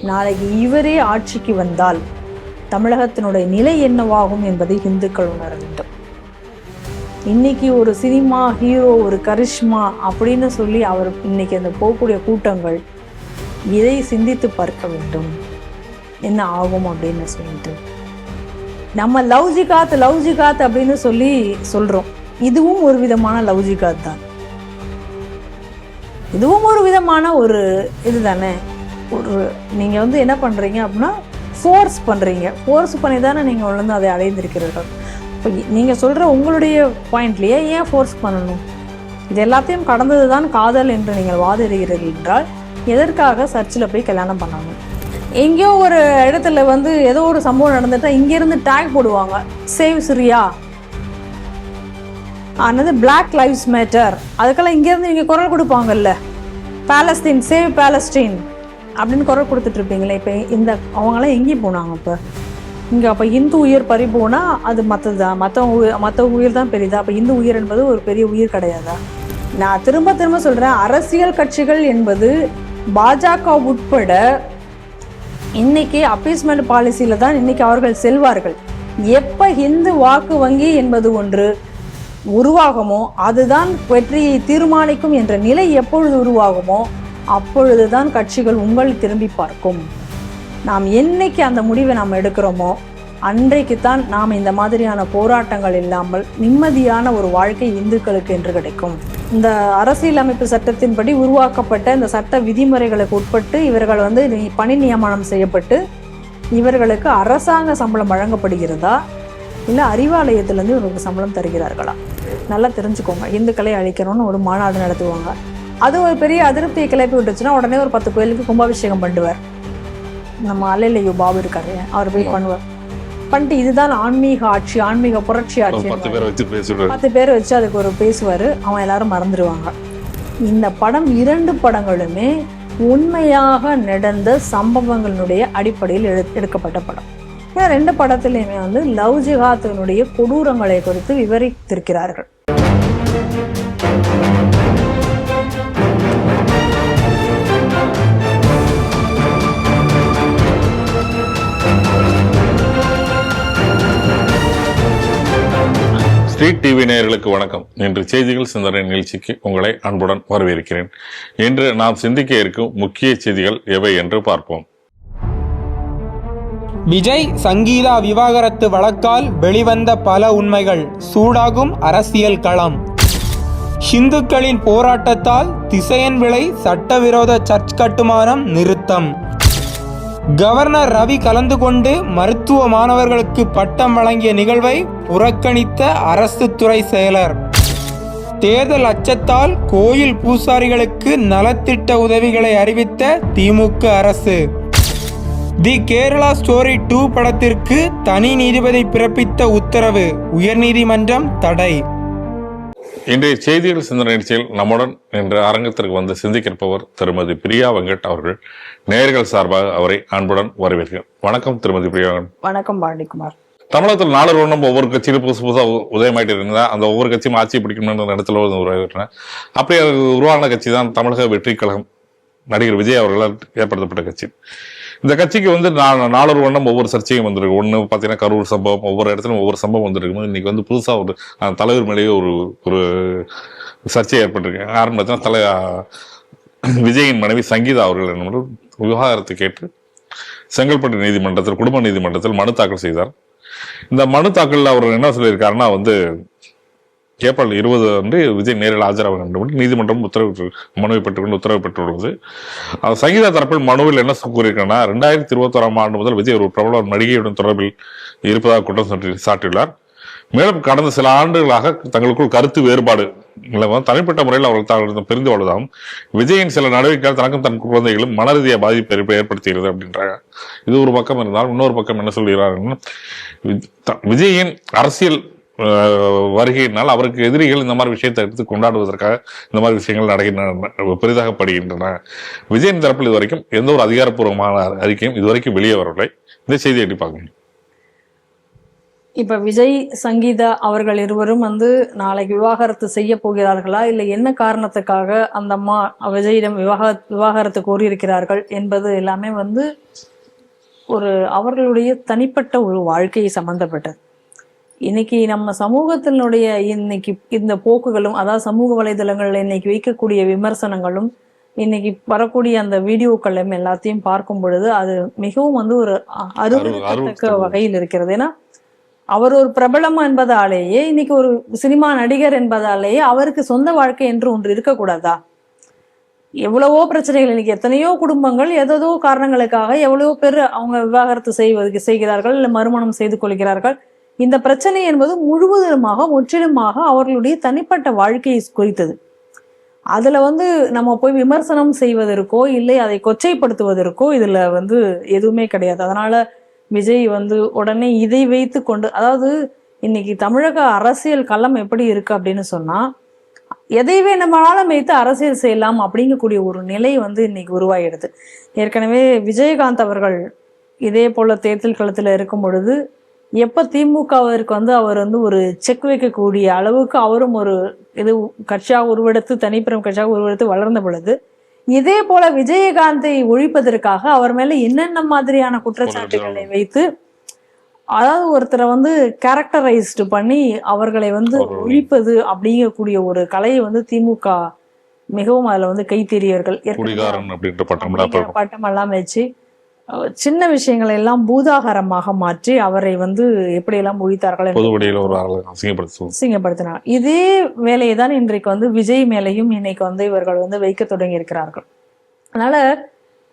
நாளைக்கு இவரே ஆட்சிக்கு வந்தால் தமிழகத்தினுடைய நிலை என்னவாகும் என்பதை இந்துக்கள் உணர வேண்டும். இன்னைக்கு ஒரு சினிமா ஹீரோ, ஒரு கரிஷ்மா அப்படின்னு சொல்லி அவர் இன்னைக்கு அந்த போகக்கூடிய கூட்டங்கள் இதை சிந்தித்து பார்க்க வேண்டும், என்ன ஆகும் அப்படின்னு சொல்லிட்டு. நம்ம லவ் ஜிகாத் அப்படின்னு சொல்லி சொல்றோம். இதுவும் ஒரு விதமான லவ் ஜிகாத் தான். இதுவும் ஒரு விதமான ஒரு இதுதானே. ஒரு நீங்கள் வந்து என்ன பண்ணுறீங்க அப்படின்னா ஃபோர்ஸ் பண்ணுறீங்க. ஃபோர்ஸ் பண்ணி தானே நீங்கள் வந்து அதை அடைந்திருக்கிறீர்கள். இப்போ நீங்கள் சொல்கிற உங்களுடைய பாயிண்ட்லேயே ஏன் ஃபோர்ஸ் பண்ணணும்? இது எல்லாத்தையும் கடந்தது தான் காதல் என்று நீங்கள் வாதிடுகிறீர்கள் என்றால் எதற்காக சர்ச்சில் போய் கல்யாணம் பண்ணணும்? எங்கேயோ ஒரு இடத்துல வந்து ஏதோ ஒரு சம்பவம் நடந்துட்டா இங்கேருந்து டேக் போடுவாங்க, சேவ் சிரியா, ஆனது பிளாக் லைவ்ஸ் மேட்டர். அதுக்கெல்லாம் இங்கேருந்து இங்கே குரல் கொடுப்பாங்கல்ல, பாலஸ்தீன் சேவ் பாலஸ்தீன் அப்படின்னு குரல் கொடுத்துட்ருப்பீங்களே. இப்போ இந்த அவங்களாம் எங்கேயும் போனாங்க? இப்போ இங்கே அப்போ இந்து உயிர் பறி போனால் அது மற்றது தான், மற்ற உயிர் தான் பெரியதா? அப்போ இந்து உயிர் என்பது ஒரு பெரிய உயிர் கிடையாதா? நான் திரும்ப சொல்கிறேன், அரசியல் கட்சிகள் என்பது பாஜக உட்பட இன்னைக்கு அப்பீஸ்மெண்ட் பாலிசியில் தான் இன்னைக்கு அவர்கள் செல்வார்கள். எப்போ இந்து வாக்கு வங்கி என்பது ஒன்று உருவாகுமோ அதுதான் வெற்றியை தீர்மானிக்கும் என்ற நிலை எப்பொழுது உருவாகுமோ அப்பொழுதுதான் கட்சிகள் உங்களை திரும்பி பார்க்கும். நாம் என்னைக்கு அந்த முடிவை நாம் எடுக்கிறோமோ அன்றைக்குத்தான் நாம் இந்த மாதிரியான போராட்டங்கள் இல்லாமல் நிம்மதியான ஒரு வாழ்க்கை இந்துக்களுக்கு என்று கிடைக்கும். இந்த அரசியலமைப்பு சட்டத்தின்படி உருவாக்கப்பட்ட இந்த சட்ட விதிமுறைகளுக்கு உட்பட்டு இவர்கள் வந்து பணி நியமனம் செய்யப்பட்டு இவர்களுக்கு அரசாங்க சம்பளம் வழங்கப்படுகிறதா, இல்லை அறிவாலயத்திலேருந்து இவங்களுக்கு சம்பளம் தருகிறார்களா? நல்லா தெரிஞ்சுக்கோங்க. இந்துக்களை அழிக்கணும்னு ஒரு மாநாடு நடத்துவாங்க. அது ஒரு பெரிய அதிருப்தியை கிளப்பி விட்டுச்சுன்னா உடனே ஒரு 10 கோயிலுக்கு கும்பாபிஷேகம் பண்ணுவார். நம்ம அலையிலையோ பாபு இருக்காரு, அவர் போய் பண்ணுவார். பண்ணிட்டு இதுதான் ஆன்மீக ஆட்சி, ஆன்மீக புரட்சி ஆட்சி, 10 பேரை வச்சு அதுக்கு ஒரு பேசுவார். அவன் எல்லாரும் மறந்துடுவாங்க. இந்த படம் 2 படங்களுமே உண்மையாக நடந்த சம்பவங்களுடைய அடிப்படையில் எடுக்கப்பட்ட படம். ஏன்னா 2 படத்திலையுமே வந்து லவ் ஜிஹாத்தினுடைய கொடூரங்களை குறித்து விவரித்திருக்கிறார்கள். ஸ்ட்ரீட் டிவி நேயர்களுக்கு வணக்கம். இன்று செய்திகள் சிந்தனை நிகழ்ச்சிக்கு உங்களை அன்புடன் வரவேற்கிறேன். இன்று நாம் சிந்திக்க இருக்கும் முக்கிய செய்திகள் எவை என்று பார்ப்போம். விஜய் சங்கீதா விவாகரத்து வழக்கால் வெளிவந்த பல உண்மைகள், சூடாகும் அரசியல் களம். ஹிந்துக்களின் போராட்டத்தால் திசையன் விளை சட்டவிரோத சர்ச் கட்டுமானம் நிறுத்தம். கவர்னர் ரவி கலந்து கொண்டு மருத்துவ மாணவர்களுக்கு பட்டம் வழங்கிய நிகழ்வை புறக்கணித்த அரசு துறை செயலர். தேர்தல் அச்சத்தால் கோயில் பூசாரிகளுக்கு நலத்திட்ட உதவிகளை அறிவித்த திமுக அரசு. தி கேரளா ஸ்டோரி 2 படத்திற்கு தனி நீதிபதி பிறப்பித்த உத்தரவு, உயர்நீதிமன்றம் தடை. இன்றைய செய்திகள் சிந்தனை நிகழ்ச்சியில் நம்முடன் இன்று அரங்கத்திற்கு வந்து சிந்திக்கிருப்பவர் திருமதி பிரியா வெங்கட் அவர்கள். நேயர்கள் சார்பாக அவரை அன்புடன் வரவேற்கிறேன். வணக்கம் திருமதி பிரியா. வணக்கம் பாண்டிக்குமார். தமிழகத்தில் 4 வருடம் ஒவ்வொரு கட்சியிலும் புதுசா உதயமாயிட்டு இருந்தா அந்த ஒவ்வொரு கட்சியும் ஆட்சி பிடிக்கணும்ன்ற இடத்துல உருவாகிட்டேன். அப்படி உருவான கட்சி தான் தமிழக வெற்றி கழகம், நடிகர் விஜய் அவர்களால் ஏற்படுத்தப்பட்ட கட்சி. இந்த கட்சிக்கு வந்து 4 வருடம் ஒவ்வொரு சர்ச்சையும் வந்திருக்கு. ஒன்று பார்த்தீங்கன்னா கரூர் சம்பவம், ஒவ்வொரு இடத்துலையும் ஒவ்வொரு சம்பவம் வந்துருக்கும்போது இன்னைக்கு வந்து புதுசாக ஒரு தலைவர் மேலேயே ஒரு சர்ச்சை ஏற்பட்டிருக்கு. யாருன்னு பார்த்தீங்கன்னா விஜயின் மனைவி சங்கீதா அவர்கள் என்ன விவகாரத்தை கேட்டு செங்கல்பட்டு நீதிமன்றத்தில், குடும்ப நீதிமன்றத்தில் மனு தாக்கல் செய்தார். இந்த மனு தாக்கலில் அவர் என்ன சொல்லியிருக்காருன்னா வந்து ஏப்ரல் 20 அன்று விஜய் நேரில் ஆஜராக வேண்டும் நீதிமன்றம் மனுவை பெற்றுக்கொண்டு உத்தரவு பெற்றுள்ளது. சங்கீதா தரப்பில் மனுவில் என்ன கூறியிருக்காங்கன்னா 2021ஆம் ஆண்டு முதல் விஜய் ஒரு பிரபல நடிகையுடன் தொடர்பில் இருப்பதாக குற்றம் சாட்டியுள்ளார். மேலும் கடந்த சில ஆண்டுகளாக தங்களுக்குள் கருத்து வேறுபாடு தனிப்பட்ட முறையில் அவர்கள் பிரிந்து வாழ்வதாகவும் விஜயின் சில நடவடிக்கைகள் தனக்கும் தன் குழந்தைகளும் மன ரீதியாக பாதிப்பை ஏற்படுத்துகிறது அப்படின்றாங்க. இது ஒரு பக்கம் இருந்தால் இன்னொரு பக்கம் என்ன சொல்கிறார்கள், விஜயின் அரசியல் வருகையினால் அவருக்கு எதிரிகள் இந்த மாதிரி விஷயத்தை எடுத்து கொண்டாடுவதற்காக இந்த மாதிரி விஷயங்கள் நடக்கின்றன, பெரிதாகப்படுகின்றன. விஜயின் தரப்பில் இதுவரைக்கும் எந்த ஒரு அதிகாரப்பூர்வமான அறிக்கையும் இதுவரைக்கும் வெளியே வரவில்லை. இந்த செய்தியை எப்படி பார்க்கணும்? இப்ப விஜய் சங்கீதா அவர்கள் இருவரும் வந்து நாளைக்கு விவாகரத்து செய்ய போகிறார்களா, இல்லை என்ன காரணத்துக்காக அந்த அம்மா விஜயிடம் விவாகரத்து கோரியிருக்கிறார்கள் என்பது எல்லாமே வந்து ஒரு அவர்களுடைய தனிப்பட்ட ஒரு வாழ்க்கையை சம்பந்தப்பட்டது. இன்னைக்கு நம்ம சமூகத்தினுடைய இன்னைக்கு இந்த போக்குகளும், அதாவது சமூக வலைதளங்கள்ல இன்னைக்கு வைக்கக்கூடிய விமர்சனங்களும், இன்னைக்கு வரக்கூடிய அந்த வீடியோக்களும் எல்லாத்தையும் பார்க்கும் பொழுது அது மிகவும் வந்து ஒரு அருவருக்கத்தக்க வகையில் இருக்கிறது. ஏன்னா அவர் ஒரு பிரபலம் என்பதாலேயே, இன்னைக்கு ஒரு சினிமா நடிகர் என்பதாலேயே அவருக்கு சொந்த வாழ்க்கை என்று ஒன்று இருக்கக்கூடாதா? எவ்வளவோ பிரச்சனைகள், இன்னைக்கு எத்தனையோ குடும்பங்கள் ஏதோ காரணங்களுக்காக எவ்வளவோ பேர் அவங்க விவாகரத்து செய்கிறார்கள், இல்லை மறுமணம் செய்து கொள்கிறார்கள். இந்த பிரச்சனை என்பது முற்றிலுமாக அவர்களுடைய தனிப்பட்ட வாழ்க்கையை குறித்தது. அதுல வந்து நம்ம போய் விமர்சனம் செய்வதற்கோ இல்லை அதை கொச்சைப்படுத்துவதற்கோ இதுல வந்து எதுவுமே கிடையாது. அதனால விஜய் வந்து உடனே இதை வைத்து கொண்டு, அதாவது இன்னைக்கு தமிழக அரசியல் களம் எப்படி இருக்கு அப்படின்னு சொன்னா, எதை வேணுமானாலும் வைத்து அரசியல் செய்யலாம் அப்படிங்கக்கூடிய ஒரு நிலை வந்து இன்னைக்கு உருவாகிடுது. ஏற்கனவே விஜயகாந்த் அவர்கள் இதே போல தேர்தல் களத்துல இருக்கும் பொழுது எப்ப திமுகவிற்கு வந்து அவர் வந்து ஒரு செக் வைக்கக்கூடிய அளவுக்கு அவரும் ஒரு இது கட்சியாக உருவெடுத்து, தனிப்பெரும் கட்சியாக உருவெடுத்து வளர்ந்த பொழுது, இதே போல விஜயகாந்தை ஒழிப்பதற்காக அவர் மேல என்னென்ன மாதிரியான குற்றச்சாட்டுகளை வைத்து, அதாவது ஒருத்தரை வந்து கேரக்டரைஸ்டு பண்ணி அவர்களை வந்து ஒழிப்பது அப்படிங்கக்கூடிய ஒரு கலையை வந்து திமுக மிகவும் அதுல வந்து கைத்தெறியவர்கள் பட்டம் எல்லாம் வச்சு சின்ன விஷயங்களை எல்லாம் பூதாகரமாக மாற்றி அவரை வந்து எப்படியெல்லாம் ஒழித்தார்கள், அசிங்கப்படுத்தினார். இதே வேலையை தான் இன்றைக்கு வந்து விஜய் மேலையும் இன்னைக்கு வந்து இவர்கள் வந்து வைக்க தொடங்கி இருக்கிறார்கள். அதனால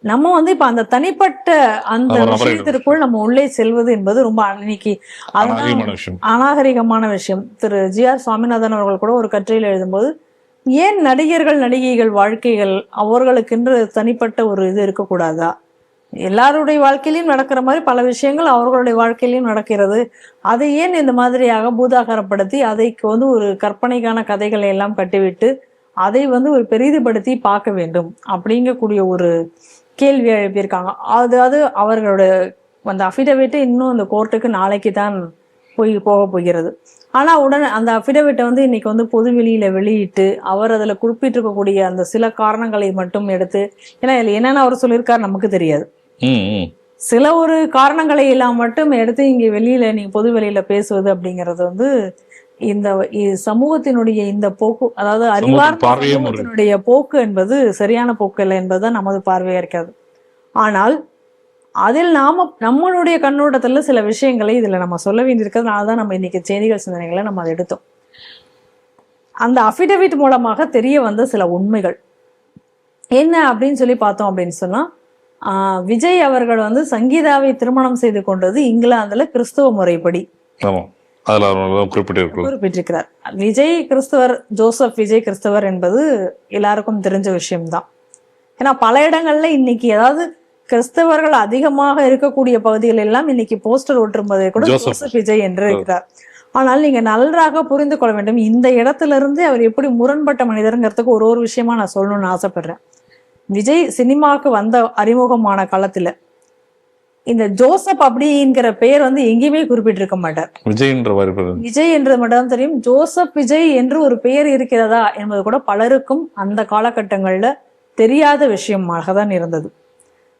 நம்ம வந்து இப்ப அந்த தனிப்பட்ட அந்த விஷயத்திற்குள் நம்ம உள்ளே செல்வது என்பது ரொம்ப இன்னைக்கு அநாகரிகமான விஷயம். திரு ஜி.ஆர். சுவாமிநாதன் அவர்கள் கூட ஒரு கட்டுரையில் எழுதும்போது, ஏன் நடிகர்கள் நடிகைகள் வாழ்க்கைகள் அவர்களுக்கென்று தனிப்பட்ட ஒரு இது இருக்கக்கூடாதா? எல்லாருடைய வாழ்க்கையிலையும் நடக்கிற மாதிரி பல விஷயங்கள் அவர்களுடைய வாழ்க்கையிலையும் நடக்கிறது. அதை ஏன் இந்த மாதிரியாக பூதாகரப்படுத்தி அதைக்கு வந்து ஒரு கற்பனைக்கான கதைகளை எல்லாம் கட்டிவிட்டு அதை வந்து ஒரு பெரிதுபடுத்தி பார்க்க வேண்டும் அப்படிங்கக்கூடிய ஒரு கேள்வி எழுப்பியிருக்காங்க. அதாவது அவர்களோட அந்த அஃபிடவிட்டை இன்னும் அந்த கோர்ட்டுக்கு நாளைக்கு தான் போக போகிறது. ஆனா உடனே அந்த அஃபிடவிட்டை வந்து இன்னைக்கு வந்து பொது வெளியில வெளியிட்டு அவர் அதுல குறிப்பிட்டிருக்கக்கூடிய அந்த சில காரணங்களை மட்டும் எடுத்து, ஏன்னா இதுல என்னென்ன அவர் சொல்லியிருக்காரு நமக்கு தெரியாது, சில ஒரு காரணங்களை எல்லாம் மட்டும் எடுத்து இங்க வெளியில நீங்க பொது வெளியில பேசுவது அப்படிங்கிறது வந்து இந்த சமூகத்தினுடைய இந்த போக்கு, அதாவது அறிவார்ந்த சமூகத்தினுடைய போக்கு என்பது சரியான போக்கு இல்லை என்பதுதான் நமது பார்வையா இருக்காது. ஆனால் அதில் நம்மளுடைய கண்ணோட்டத்துல சில விஷயங்களை இதுல நம்ம சொல்ல வேண்டியிருக்கிறதுனாலதான் நம்ம இன்னைக்கு செய்திகள் சிந்தனைகளை நம்ம அதை எடுத்தோம். அந்த அஃபிடவிட் மூலமாக தெரிய வந்த சில உண்மைகள் என்ன அப்படின்னு சொல்லி பார்த்தோம் அப்படின்னு சொன்னா, விஜய் அவர்கள் வந்து சங்கீதாவை திருமணம் செய்து கொண்டது இங்கிலாந்துல கிறிஸ்துவ முறைப்படி குறிப்பிட்டிருக்கிறார். விஜய் கிறிஸ்தவர், ஜோசப் விஜய் கிறிஸ்தவர் என்பது எல்லாருக்கும் தெரிஞ்ச விஷயம்தான். ஏன்னா பல இடங்கள்ல இன்னைக்கு அதாவது கிறிஸ்தவர்கள் அதிகமாக இருக்கக்கூடிய பகுதிகள் எல்லாம் இன்னைக்கு போஸ்டர் ஒட்டும்போதே கூட ஜோசப் விஜய் என்று இருக்கிறார். ஆனால் நீங்க நன்றாக புரிந்து கொள்ள வேண்டும், இந்த இடத்துல இருந்து அவர் எப்படி முரண்பட்ட மனிதருங்கிறதுக்கு ஒரு விஷயமா நான் சொல்லணும்னு ஆசைப்படுறேன். விஜய் சினிமாவுக்கு வந்த அறிமுகமான காலத்துல இந்த ஜோசப் அப்படிங்கிற பெயர் வந்து எங்கேயுமே குறிப்பிட்டிருக்க மாட்டார். விஜய் என்று மட்டும் தெரியும். ஜோசப் விஜய் என்று ஒரு பெயர் இருக்கிறதா என்பது கூட பலருக்கும் அந்த காலகட்டங்கள்ல தெரியாத விஷயமாக தான் இருந்தது.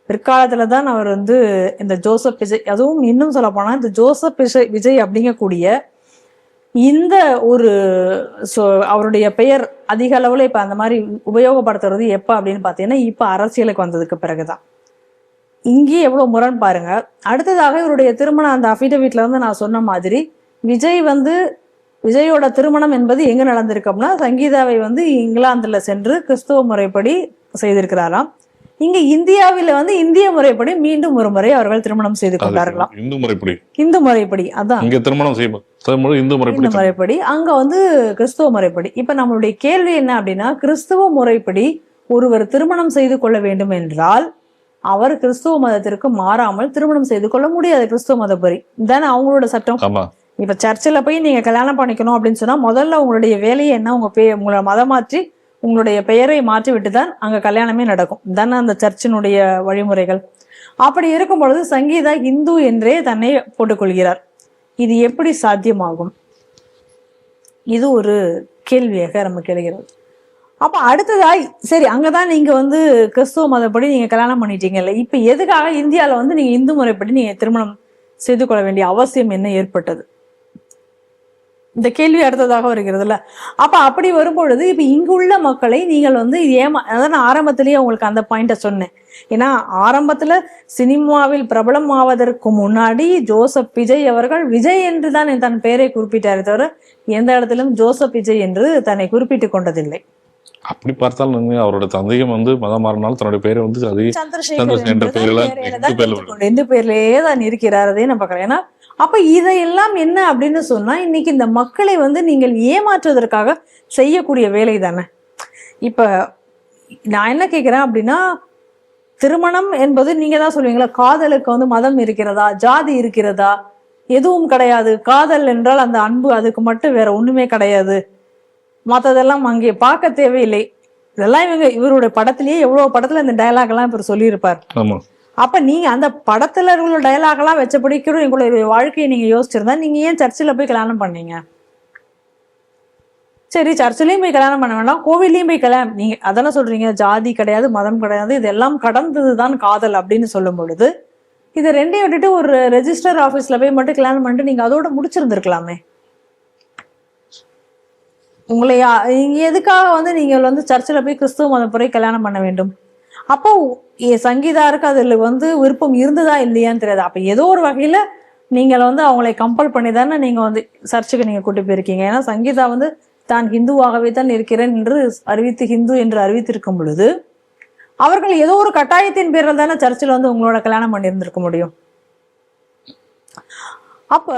பிற்காலத்துலதான் அவர் வந்து இந்த ஜோசப் விஜய், அதுவும் இன்னும் சொல்ல போனா இந்த ஜோசப் விஜய் அப்படிங்கக்கூடிய இந்த ஒரு அவருடைய பெயர் அதிக அளவுல இப்ப அந்த மாதிரி உபயோகப்படுத்துறது எப்ப அப்படின்னு பாத்தீங்கன்னா இப்ப அரசியலுக்கு வந்ததுக்கு பிறகுதான். இங்கே எவ்வளவு முரண் பாருங்க. அடுத்ததாக இவருடைய திருமணம் அந்த அஃபிடவிட்ல வந்து நான் சொன்ன மாதிரி விஜயோட திருமணம் என்பது எங்க நடந்திருக்கு அப்படின்னா, சங்கீதாவை வந்து இங்கிலாந்துல சென்று கிறிஸ்துவ முறைப்படி செய்திருக்கிறாராம். இங்க இந்தியாவில வந்து இந்திய முறைப்படி மீண்டும் ஒரு முறை அவர்கள் திருமணம் செய்து கொண்டார்களாம். இந்து முறைப்படி அதான் இந்து முறைப்படி, அங்க வந்து கிறிஸ்துவ முறைப்படி. இப்ப நம்மளுடைய கேள்வி என்ன அப்படின்னா, கிறிஸ்துவ முறைப்படி ஒருவர் திருமணம் செய்து கொள்ள வேண்டும் என்றால் அவர் கிறிஸ்துவ மதத்திற்கு மாறாமல் திருமணம் செய்து கொள்ள முடியாது. கிறிஸ்துவ மதப்படி தானே அவங்களோட சட்டம். இப்ப சர்ச்சில் போய் நீங்க கல்யாணம் பண்ணிக்கணும் அப்படின்னு சொன்னா முதல்ல உங்களுடைய வேலையை என்ன, உங்களோட மதம் மாற்றி உங்களுடைய பெயரை மாற்றி விட்டுதான் அங்க கல்யாணமே நடக்கும் தானே அந்த சர்ச்சினுடைய வழிமுறைகள். அப்படி இருக்கும் பொழுது சங்கீதா இந்து என்றே தன்னை போட்டுக்கொள்கிறார். இது எப்படி சாத்தியமாகும்? இது ஒரு கேள்வியாக நமக்கு எழுகிறது. அப்ப அடுத்ததாய் சரி, அங்கதான் நீங்க வந்து கிறிஸ்துவ மதப்படி நீங்க கல்யாணம் பண்ணிட்டீங்கல்ல, இப்ப எதுக்காக இந்தியால வந்து நீங்க இந்து முறைப்படி நீங்க திருமணம் செய்து கொள்ள வேண்டிய அவசியம் என்ன ஏற்பட்டது? இந்த கேள்வி அடுத்ததாக வருகிறதுல. அப்ப அப்படி வரும்பொழுது இப்ப இங்கு உள்ள மக்களை நீங்கள் வந்து அதான் நான் ஆரம்பத்திலேயே உங்களுக்கு அந்த பாயிண்ட சொன்னேன். ஏன்னா ஆரம்பத்துல சினிமாவில் பிரபலம் ஆவதற்கு முன்னாடி ஜோசப் விஜய் அவர்கள் விஜய் என்று தான் தன் பெயரை குறிப்பிட்டாரே தவிர எந்த இடத்திலும் ஜோசப் விஜய் என்று தன்னை குறிப்பிட்டுக் கொண்டதில்லை. அப்படி பார்த்தால் அவரோட தந்தையும் வந்து மதம் மாறினாலும் தன்னுடைய பேரை வந்து சந்திரசேகர் எந்த பேர்லயே தான் இருக்கிறார். அதே நான் பாக்குறேன். ஏன்னா அப்ப இதையெல்லாம் என்ன அப்படின்னு சொன்னா இன்னைக்கு இந்த மக்களை வந்து நீங்கள் ஏமாற்றுவதற்காக செய்யக்கூடிய வேலை தானே. இப்ப நான் என்ன கேட்கிறேன் அப்படின்னா, திருமணம் என்பது நீங்க தான் சொல்லுவீங்களா, காதலுக்கு வந்து மதம் இருக்கிறதா, ஜாதி இருக்கிறதா? எதுவும் கிடையாது. காதல் என்றால் அந்த அன்பு, அதுக்கு மட்டும் வேற ஒண்ணுமே கிடையாது. மற்றதெல்லாம் அங்கே பார்க்க தேவையில்லை. இதெல்லாம் இவருடைய படத்திலேயே எவ்வளவு படத்துல இந்த டயலாக் எல்லாம் இவர் சொல்லியிருப்பார். அப்ப நீங்க அந்த படத்துல உள்ள டயலாக் எல்லாம் வச்சபடி உங்களுடைய வாழ்க்கையை நீங்க யோசிச்சிருந்தா நீங்க ஏன் சர்ச்சில் போய் கல்யாணம் பண்ணீங்க? சரி, சர்ச்சிலையும் போய் கல்யாணம் பண்ண வேண்டாம், கோவிலையும் போய் கல்யாணம், நீங்க அதெல்லாம் சொல்றீங்க ஜாதி கிடையாது, மதம் கிடையாது, இதெல்லாம் கடந்ததுதான் காதல் அப்படின்னு சொல்லும் பொழுது இதை ரெண்டையும் விட்டுட்டு ஒரு ரெஜிஸ்டர் ஆபீஸ்ல போய் மட்டும் கல்யாணம் பண்ணிட்டு நீங்க அதோட முடிச்சிருந்திருக்கலாமே. உங்களை எதுக்காக வந்து நீங்கள் வந்து சர்ச்சில் போய் கிறிஸ்துவ மதப்படி கல்யாணம் பண்ண வேண்டும்? அப்போ சங்கீதாருக்கு அதுல வந்து விருப்பம் இருந்ததா இல்லையான்னு தெரியாது. அப்ப ஏதோ ஒரு வகையில நீங்கள் வந்து அவங்களை கம்பல் பண்ணி தானே நீங்க வந்து சர்ச்சுக்கு நீங்க கூட்டி போயிருக்கீங்க. ஏன்னா சங்கீதா வந்து தான் ஹிந்துவாகவே தான் இருக்கிறேன் என்று அறிவித்து ஹிந்து என்று அறிவித்திருக்கும் பொழுது அவர்கள் ஏதோ ஒரு கட்டாயத்தின் பேரில் தானே சர்ச்சில் வந்து உங்களோட கல்யாணம் பண்ணியிருந்திருக்க முடியும். அப்ப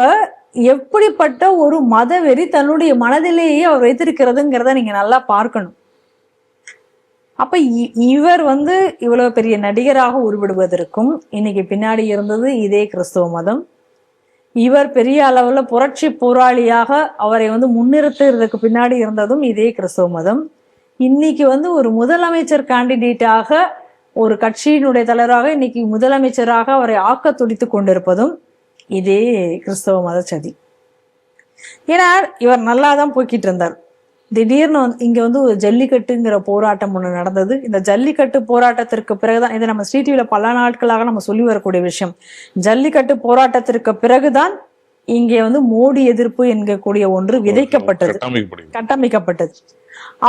எப்படிப்பட்ட ஒரு மதவெறி தன்னுடைய மனதிலேயே அவர் வைத்திருக்கிறதுங்கிறத நீங்க நல்லா பார்க்கணும். அப்ப இவர் வந்து இவ்வளவு பெரிய நடிகராக உருவிடுவதற்கும் இன்னைக்கு பின்னாடி இருந்தது இதே கிறிஸ்துவ மதம். இவர் பெரிய அளவுல புரட்சி போராளியாக அவரை வந்து முன்னிறுத்துறதுக்கு பின்னாடி இருந்ததும் இதே கிறிஸ்துவ மதம். இன்னைக்கு வந்து ஒரு முதலமைச்சர் கேண்டிடேட்டாக ஒரு கட்சியினுடைய தலைவராக இன்னைக்கு முதலமைச்சராக அவரை ஆக்க துடித்து கொண்டிருப்பதும் இதே கிறிஸ்தவ மத சதி. ஏன்னா இவர் நல்லா தான் போய்கிட்டு இருந்தார். திடீர்னு இங்க வந்து ஒரு ஜல்லிக்கட்டுங்கிற போராட்டம் ஒண்ணு நடந்தது. இந்த ஜல்லிக்கட்டு போராட்டத்திற்கு பிறகுதான், இதை நம்ம ஸ்ரீ டிவில பல நாட்களாக நம்ம சொல்லி வரக்கூடிய விஷயம், ஜல்லிக்கட்டு போராட்டத்திற்கு பிறகுதான் இங்கே வந்து மோடி எதிர்ப்பு என்கக்கூடிய ஒன்று விதைக்கப்பட்டது, கட்டமைக்கப்பட்டது.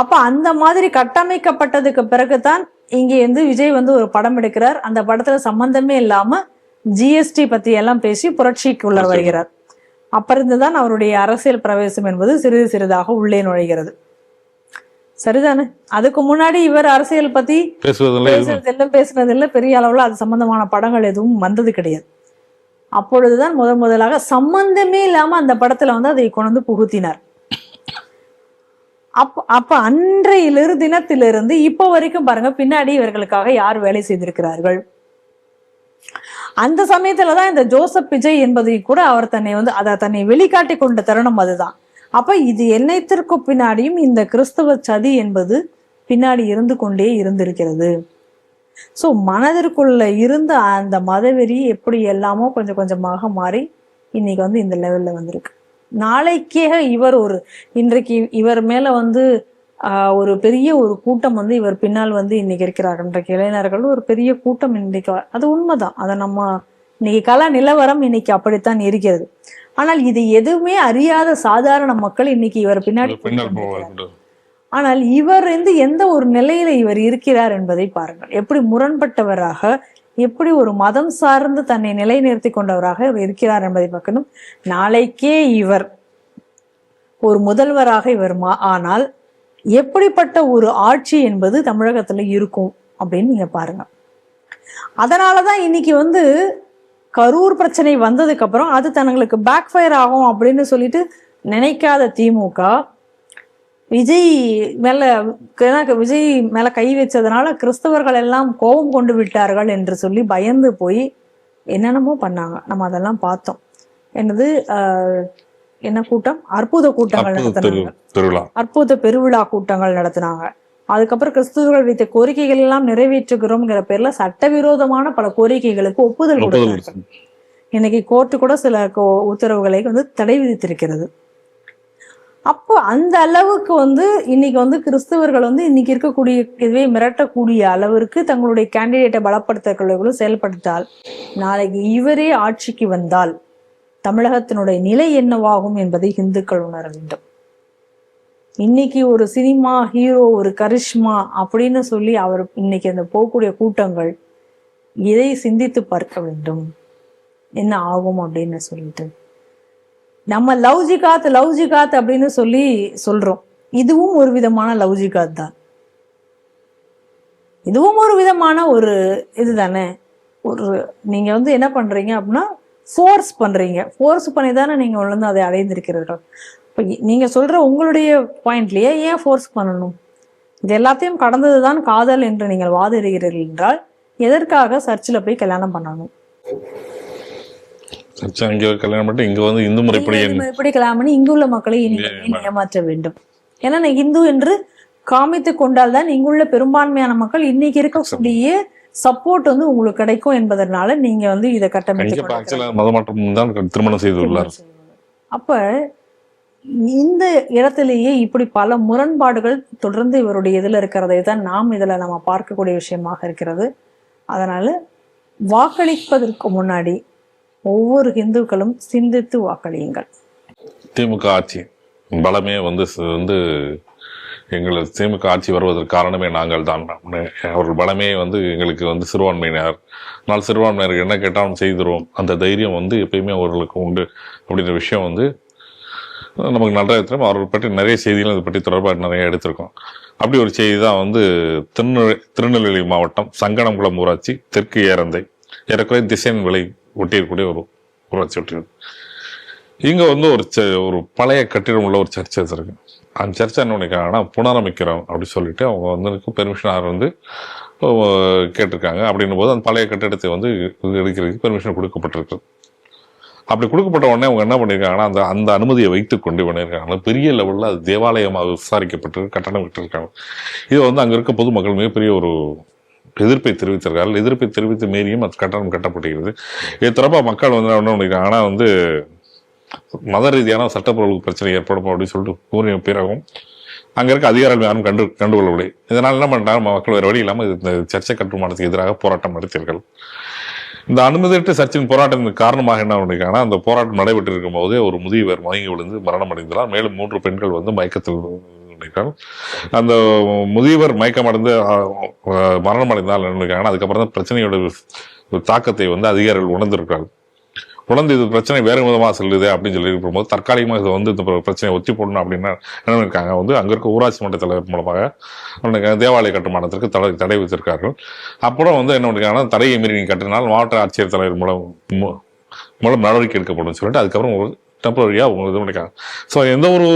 அப்ப அந்த மாதிரி கட்டமைக்கப்பட்டதுக்கு பிறகுதான் இங்கே வந்து விஜய் வந்து ஒரு படம் எடுக்கிறார். அந்த படத்துல சம்பந்தமே இல்லாம ஜிஎஸ்டி பத்தி எல்லாம் பேசி புரட்சிக்குள்ள வருகிறார். அப்பிருந்துதான் அவருடைய அரசியல் பிரவேசம் என்பது சிறிது சிறிதாக உள்ளே நுழைகிறது. சரிதானே? அதுக்கு முன்னாடி இவர் அரசியல் பத்தி பேசுனதில்லை, பெரிய அளவுல அது சம்பந்தமான படங்கள் எதுவும் வந்தது கிடையாது. அப்பொழுதுதான் முதலாக சம்பந்தமே இல்லாம அந்த படத்துல வந்து அதை கொண்டு புகுத்தினார். அப்ப அன்றையிலிருந்து தினத்திலிருந்து இப்ப வரைக்கும் பாருங்க, பின்னாடி இவர்களுக்காக யார் வேலை செய்திருக்கிறார்கள். அந்த சமயத்துலதான் இந்த ஜோசப் விஜய் என்பதை கூட அவர் தன்னை வெளிக்காட்டி கொண்ட தருணம் அதுதான். அப்ப இது என்னத்திற்கு பின்னாடியும் இந்த கிறிஸ்தவ சதி என்பது பின்னாடி இருந்து கொண்டே இருந்திருக்கிறது. சோ மனதிற்குள்ள இருந்த அந்த மதவெறி எப்படி எல்லாமோ கொஞ்சம் கொஞ்சமாக மாறி இன்னைக்கு வந்து இந்த லெவல்ல வந்திருக்கு. நாளைக்கே இன்றைக்கு இவர் மேல வந்து ஒரு பெரிய ஒரு கூட்டம் வந்து இவர் பின்னால் வந்து இன்னைக்கு இருக்கிறார்கள். இன்றைக்கு இளைஞர்கள் ஒரு பெரிய கூட்டம் இன்னைக்கு, அது உண்மைதான். அதை நம்ம இன்னைக்கு கல நிலவரம் இன்னைக்கு அப்படித்தான் இருக்கிறது. ஆனால் இது எதுவுமே அறியாத சாதாரண மக்கள் இன்னைக்கு இவர் பின்னாடி. ஆனால் இவர் வந்து எந்த ஒரு நிலையில இவர் இருக்கிறார் என்பதை பாருங்கள். எப்படி முரண்பட்டவராக, எப்படி ஒரு மதம் சார்ந்து தன்னை நிலைநிறுத்தி கொண்டவராக இவர் இருக்கிறார் என்பதை பார்க்கணும். நாளைக்கே இவர் ஒரு முதல்வராக இவர் ஆனால் எப்படிப்பட்ட ஒரு ஆட்சி என்பது தமிழகத்துல இருக்கும் அப்படின்னு நீங்க பாருங்க. அதனாலதான் இன்னைக்கு வந்து கரூர் பிரச்சனை வந்ததுக்கு அப்புறம் அது தங்களுக்கு பேக் ஃபயர் ஆகும் அப்படின்னு சொல்லிட்டு நினைக்காத திமுக விஜய் மேல கை வச்சதுனால கிறிஸ்தவர்கள் எல்லாம் கோபம் கொண்டு விட்டார்கள் என்று சொல்லி பயந்து போய் என்னென்னமோ பண்ணாங்க. நம்ம அதெல்லாம் பார்த்தோம். என்னது என்ன கூட்டம், அற்புத கூட்டங்கள் நடத்தினாங்க, அற்புத பெருவிழா கூட்டங்கள் நடத்தினாங்க. அதுக்கப்புறம் கிறிஸ்துவர்கள் வைத்த கோரிக்கைகள் எல்லாம் நிறைவேற்றுகிறோம்ங்கிற பேர்ல சட்டவிரோதமான பல கோரிக்கைகளுக்கு ஒப்புதல் கொடுத்தாங்க. இன்னைக்கு கோர்ட்டு கூட சில உத்தரவுகளை வந்து தடை விதித்திருக்கிறது. அப்போ அந்த அளவுக்கு வந்து இன்னைக்கு வந்து கிறிஸ்தவர்கள் வந்து இன்னைக்கு இருக்கக்கூடிய இதுவே மிரட்டக்கூடிய அளவிற்கு தங்களுடைய கேண்டிடேட்டை பலப்படுத்தக்குள்ள செயல்படுத்தால், நாளைக்கு இவரே ஆட்சிக்கு வந்தால் தமிழகத்தினுடைய நிலை என்னவாகும் என்பதை இந்துக்கள் உணர வேண்டும். இன்னைக்கு ஒரு சினிமா ஹீரோ, ஒரு கரிஷ்மா அப்படின்னு சொல்லி அவர் இன்னைக்கு அந்த போகக்கூடிய கூட்டங்கள் இதை சிந்தித்து பார்க்க வேண்டும், என்ன ஆகும் அப்படின்னு சொல்லிட்டு. நம்ம லவ் ஜிகாத் அப்படின்னு சொல்லி சொல்றோம். இதுவும் ஒரு விதமான லவ் ஜிகாத் தான். இதுவும் ஒரு விதமான ஒரு இதுதானே. ஒரு நீங்க வந்து என்ன பண்றீங்க அப்படின்னா ஃபோர்ஸ் பண்றீங்க. ஃபோர்ஸ் பண்ணி தானே நீங்க வந்து அதை அடைந்திருக்கிறீர்கள். இப்போ நீங்க சொல்ற உங்களுடைய பாயிண்ட்லயே ஏன் ஃபோர்ஸ் பண்ணணும்? இது எல்லாத்தையும் கடந்ததுதான் காதல் என்று நீங்கள் வாதிடுகிறீர்கள் என்றால் எதற்காக சர்ச்சில் போய் கல்யாணம் பண்ணணும்? கல்யாணம் பண்ணி இங்க வந்து இந்து முறைப்படி கல்யாணம் பண்ணி இங்குள்ள மக்களை ஏமாற்ற வேண்டும். ஏன்னா நான் இந்து என்று காமித்து கொண்டால் தான் இங்குள்ள பெரும்பான்மையான மக்கள் இன்னைக்கு இருக்கக்கூடிய சப்போர்ட் வந்து உங்களுக்கு கிடைக்கும் என்பதனால நீங்க வந்து இதை கட்டமைத்து மதமாற்றம் தான் திருமணம் செய்துள்ளார். அப்ப இந்த இடத்திலேயே இப்படி பல முரண்பாடுகள் தொடர்ந்து இவருடைய இதுல இருக்கிறதை தான் இதுல நம்ம பார்க்கக்கூடிய விஷயமாக இருக்கிறது. அதனால வாக்களிப்பதற்கு முன்னாடி ஒவ்வொரு இந்துக்களும் சிந்தித்து வாக்களியுங்கள். திமுக ஆட்சி பலமே வந்து எங்களை திமுக ஆட்சி வருவதற்கு காரணமே நாங்கள் தான். அவர்கள் பலமே வந்து எங்களுக்கு வந்து சிறுபான்மையினர். அதனால் சிறுபான்மையினருக்கு என்ன கேட்டாலும் செய்திருவோம். அந்த தைரியம் வந்து எப்பயுமே அவர்களுக்கு உண்டு அப்படின்ற விஷயம் வந்து நமக்கு நல்லா தெரியும். அவர்கள் பற்றி நிறைய செய்திகளும் இதை பற்றி தொடர்பாக நிறைய எடுத்திருக்கோம். அப்படி ஒரு செய்தி தான் வந்து திருநெல்வேலி மாவட்டம் சங்கடங்குளம் ஊராட்சி தெற்கு ஏரந்தை ஏறக்குறைய திசையன் விலை ஒட்டியிருக்கக்கூடிய ஒரு ஊராட்சி ஒட்டியது. இங்கே வந்து ஒரு பழைய கட்டிடம் உள்ள ஒரு சர்ச்சை இருக்கு. அந்த சர்ச்சை என்ன பண்ணிருக்காங்கன்னா புனரமைக்கிறோம் அப்படி சொல்லிட்டு அவங்க வந்து பெர்மிஷன் வந்து கேட்டிருக்காங்க. அப்படின்னும் போது அந்த பழைய கட்டிடத்தை வந்து எடுக்கிறதுக்கு பெர்மிஷன் கொடுக்கப்பட்டிருக்கு. அப்படி கொடுக்கப்பட்ட உடனே அவங்க என்ன பண்ணியிருக்காங்கன்னா அந்த அனுமதியை வைத்துக் கொண்டு பண்ணியிருக்காங்க பெரிய லெவலில் அது தேவாலயமாக விசாரிக்கப்பட்டு கட்டணம் விட்டுருக்காங்க. இது வந்து அங்கே இருக்க பொதுமக்கள் மிகப்பெரிய ஒரு எதிர்ப்பை தெரிவித்திருக்கார்கள். எதிர்ப்பை தெரிவித்து மீறியும் அது கட்டணம் கட்டப்பட்டுகிறது. இது தொடர்பாக மக்கள் வந்து என்ன பண்ணியிருக்காங்க, ஆனால் வந்து மத ரீதியான சட்டப்பொருள் பிரச்சனை ஏற்படும் அப்படின்னு சொல்லிட்டு கூறிய பிறகும் அங்கே இருக்க அதிகாரிகள் யாரும் கண்டுகொள்ளவில்லை. இதனால் என்ன பண்ணிட்டாங்க, மக்கள் வேறு வழி இல்லாமல் இந்த சர்ச்சை கட்டுமானத்துக்கு எதிராக போராட்டம் நடத்தியிருக்கார்கள். இந்த அனுமதியற்ற சர்ச்சையின் போராட்டத்தின் காரணமாக என்ன பண்ணிருக்காங்கன்னா, அந்த போராட்டம் நடைபெற்று இருக்கும் போதே ஒரு முதியவர் மயங்கி விழுந்து மரணம் அடைந்தார். மேலும் 3 பெண்கள் வந்து மயக்கத்தில் அந்த முதியவர் மயக்கம் அடைந்து மரணம் அடைந்தால் என்ன, அதுக்கப்புறம் தான் பிரச்சனையோட தாக்கத்தை வந்து அதிகாரிகள் உணர்ந்திருக்காங்க. உணர்ந்து இது பிரச்சனை வேறு விதமாக செல்லுது அப்படின்னு சொல்லி இருக்கும்போது தற்காலிகமாக இதை வந்து இந்த பிரச்சனையை ஒத்தி போடணும் அப்படின்னா என்ன இருக்காங்க, வந்து அங்கே இருக்க ஊராட்சி மன்ற தலைவர் மூலமாக தேவாலய கட்டுமானத்திற்கு தடை வைத்திருக்கார்கள். அப்புறம் வந்து என்ன பண்ணிருக்காங்கன்னா, தடையை மீறி நீங்க கட்டினால் மாவட்ட ஆட்சியர் தலைவர் மூலம் நடவடிக்கை எடுக்கப்படும் சொல்லிட்டு அதுக்கப்புறம் ஒரு டெம்பரரியா அவங்க இது பண்ணிருக்காங்க. ஸோ எந்த ஒரு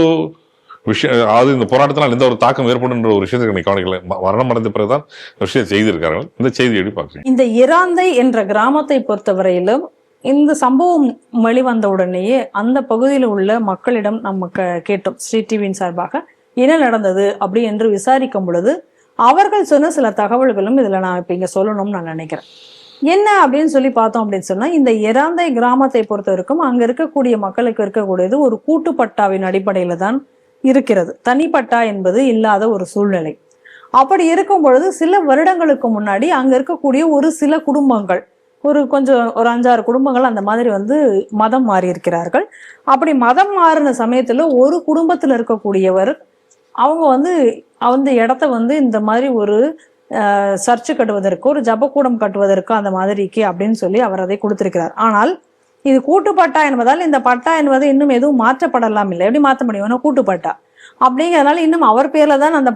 விஷயம், அதாவது இந்த போராட்டத்தினால் எந்த ஒரு தாக்கம் ஏற்படுன்ற ஒரு விஷயத்துக்கு கவனிக்கல. மரணம் அடைந்த பிறகுதான் விஷயம் செய்திருக்கார்கள். இந்த செய்தி எப்படி பார்க்குறீங்க? இந்த இராந்தை என்ற கிராமத்தை பொறுத்தவரையிலும் இந்த சம்பவம் வெளிவந்த உடனேயே அந்த பகுதியில் உள்ள மக்களிடம் நம்ம கேட்டோம், ஸ்ரீ டிவியின் சார்பாக என்ன நடந்தது அப்படி என்று விசாரிக்கும் பொழுது அவர்கள் சொன்ன சில தகவல்களும் இதுல நான் இப்ப இங்க சொல்லணும்னு நான் நினைக்கிறேன். என்ன அப்படின்னு சொல்லி பார்த்தோம் அப்படின்னு சொன்னா, இந்த இராந்தை கிராமத்தை பொறுத்த வரைக்கும் அங்க இருக்கக்கூடிய மக்களுக்கு இருக்கக்கூடியது ஒரு கூட்டுப்பட்டாவின் அடிப்படையில தான் இருக்கிறது. தனிப்பட்டா என்பது இல்லாத ஒரு சூழ்நிலை. அப்படி இருக்கும் பொழுது சில வருடங்களுக்கு முன்னாடி அங்க இருக்கக்கூடிய ஒரு சில குடும்பங்கள், ஒரு 5-6 குடும்பங்கள் அந்த மாதிரி வந்து மதம் மாறி இருக்கிறார்கள். அப்படி மதம் மாறின சமயத்துல ஒரு குடும்பத்துல இருக்கக்கூடியவர் அவங்க வந்து அந்த இடத்த வந்து இந்த மாதிரி ஒரு சர்ச்சு கட்டுவதற்கு, ஒரு ஜபக்கூடம் கட்டுவதற்கு அந்த மாதிரிக்கு அப்படின்னு சொல்லி அவர் அதை கொடுத்திருக்கிறார். ஆனால் இது கூட்டுப்பட்டா என்பதால் இந்த பட்டா என்பது இன்னும் எதுவும் மாற்றப்படலாம் இல்லை. எப்படி மாற்ற முடியும், கூட்டுப்பட்டா அப்படிங்கிறதுனால இன்னும் அவர் பேர்ல தான் அந்த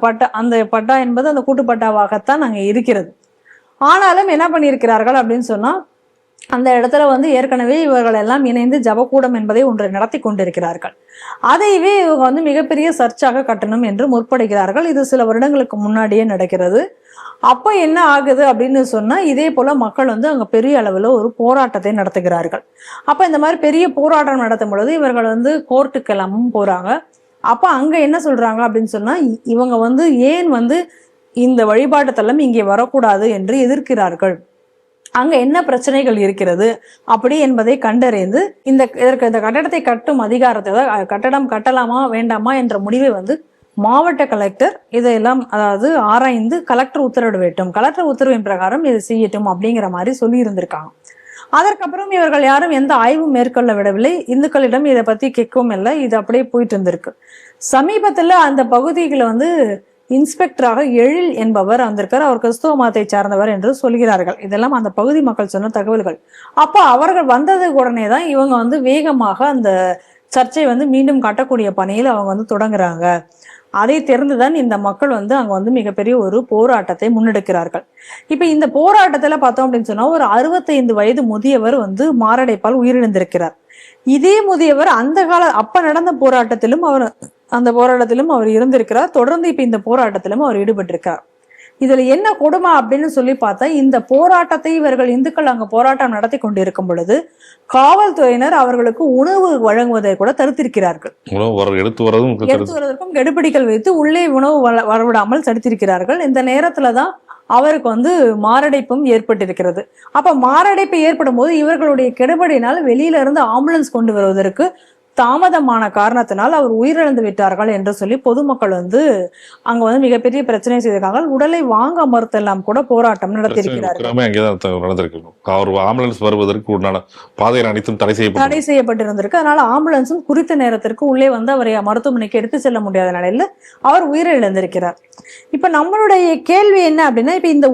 பட்டா என்பது அந்த கூட்டுப்பட்டாவாகத்தான் அங்கே இருக்கிறது. ஆனாலும் என்ன பண்ணியிருக்கிறார்கள் அப்படின்னு சொன்னா, அந்த இடத்துல வந்து ஏற்கனவே இவர்கள் எல்லாம் இணைந்து ஜபக்கூடம் என்பதை ஒன்றை நடத்தி கொண்டிருக்கிறார்கள். அதைவே இவங்க வந்து மிகப்பெரிய சர்ச்சாக கட்டணும் என்று முற்படுகிறார்கள். இது சில வருடங்களுக்கு முன்னாடியே நடக்கிறது. அப்ப என்ன ஆகுது அப்படின்னு சொன்னா, இதே போல மக்கள் வந்து அங்க பெரிய அளவுல ஒரு போராட்டத்தை நடத்துகிறார்கள். அப்ப இந்த மாதிரி பெரிய போராட்டம் நடத்தும் பொழுது இவர்கள் வந்து கோர்ட்டுக்கெல்லாமும் போறாங்க. அப்ப அங்க என்ன சொல்றாங்க அப்படின்னு சொன்னா, இவங்க வந்து ஏன் வந்து இந்த வழிபாட்டு தலம் இங்கே வரக்கூடாது என்று எதிர்க்கிறார்கள். அங்க என்ன பிரச்சனைகள் இருக்கிறது அப்படி என்பதை கண்டறிந்து இந்த கட்டடத்தை கட்டும் அதிகாரத்தை, கட்டடம் கட்டலாமா வேண்டாமா என்ற முடிவை வந்து மாவட்ட கலெக்டர் இதையெல்லாம் அதாவது ஆராய்ந்து கலெக்டர் உத்தரவிட வேண்டும், கலெக்டர் உத்தரவின் பிரகாரம் இதை செய்யட்டும் அப்படிங்கிற மாதிரி சொல்லி இருந்திருக்காங்க. அதற்கப்புறம் இவர்கள் யாரும் எந்த ஆய்வும் மேற்கொள்ள விடவில்லை, இந்துக்களிடம் இதை பத்தி கேட்கவும் இல்லை, இது அப்படியே போயிட்டு இருந்திருக்கு. சமீபத்துல அந்த பகுதிகளை வந்து இன்ஸ்பெக்டராக எழில் என்பவர் வந்திருக்கார். அவர் கிறிஸ்துவ மதத்தை சார்ந்தவர் என்று சொல்கிறார்கள். இதெல்லாம் அந்த பகுதி மக்கள் சொன்ன தகவல்கள். அப்ப அவர்கள் வந்தது உடனே தான் இவங்க வந்து வேகமாக அந்த சர்ச்சை வந்து மீண்டும் கட்டக்கூடிய பணியில் அவங்க வந்து தொடங்குறாங்க. அதை தெரிந்துதான் இந்த மக்கள் வந்து அங்க வந்து மிகப்பெரிய ஒரு போராட்டத்தை முன்னெடுக்கிறார்கள். இப்ப இந்த போராட்டத்துல பார்த்தோம் அப்படின்னு சொன்னா ஒரு 65 வயது முதியவர் வந்து மாரடைப்பால் உயிரிழந்திருக்கிறார். இதே முதியவர் அப்ப நடந்த போராட்டத்திலும் அவர் இருந்திருக்கிறார். தொடர்ந்து இப்ப இந்த போராட்டத்திலும் அவர் ஈடுபட்டிருக்கிறார். இதுல என்ன கொடுமை அப்படின்னு சொல்லி பார்த்தா, இந்த போராட்டத்தை இவர்கள் இந்துக்கள் அங்க போராட்டம் நடத்தி கொண்டிருக்கும் பொழுது காவல்துறையினர் அவர்களுக்கு உணவு வழங்குவதை கூட தடுத்திருக்கிறார்கள். எடுத்து வருவதற்கும் கெடுபிடிகள் வைத்து உள்ளே உணவு வரவிடாமல் தடுத்திருக்கிறார்கள். இந்த நேரத்துலதான் அவருக்கு வந்து மாரடைப்பும் ஏற்பட்டிருக்கிறது. அப்ப மாரடைப்பு ஏற்படும் போது இவர்களுடைய கெடுபடினால் வெளியில இருந்து ஆம்புலன்ஸ் கொண்டு வருவதற்கு தாமதமான காரணத்தினால் அவர் உயிரிழந்து விட்டார்கள் என்று சொல்லி பொதுமக்கள் வந்து அங்க வந்து மிகப்பெரிய பிரச்சனை செய்திருக்காங்க. உடலை வாங்க மறுத்தெல்லாம் கூட போராட்டம் நடத்தியிருக்கிறார்கள். ஆம்புலன்ஸ் வருவதற்கு பாதைகள் அனைத்தும் தடை செய்யப்பட்டிருந்திருக்கு. அதனால ஆம்புலன்ஸும் குறித்த நேரத்திற்கு உள்ளே வந்து அவரை மருத்துவமனைக்கு எடுத்து செல்ல முடியாத நிலையில அவர் உயிரிழந்திருக்கிறார். இப்ப நம்மளுடைய கேள்வி என்ன அப்படின்னா, இப்ப இந்த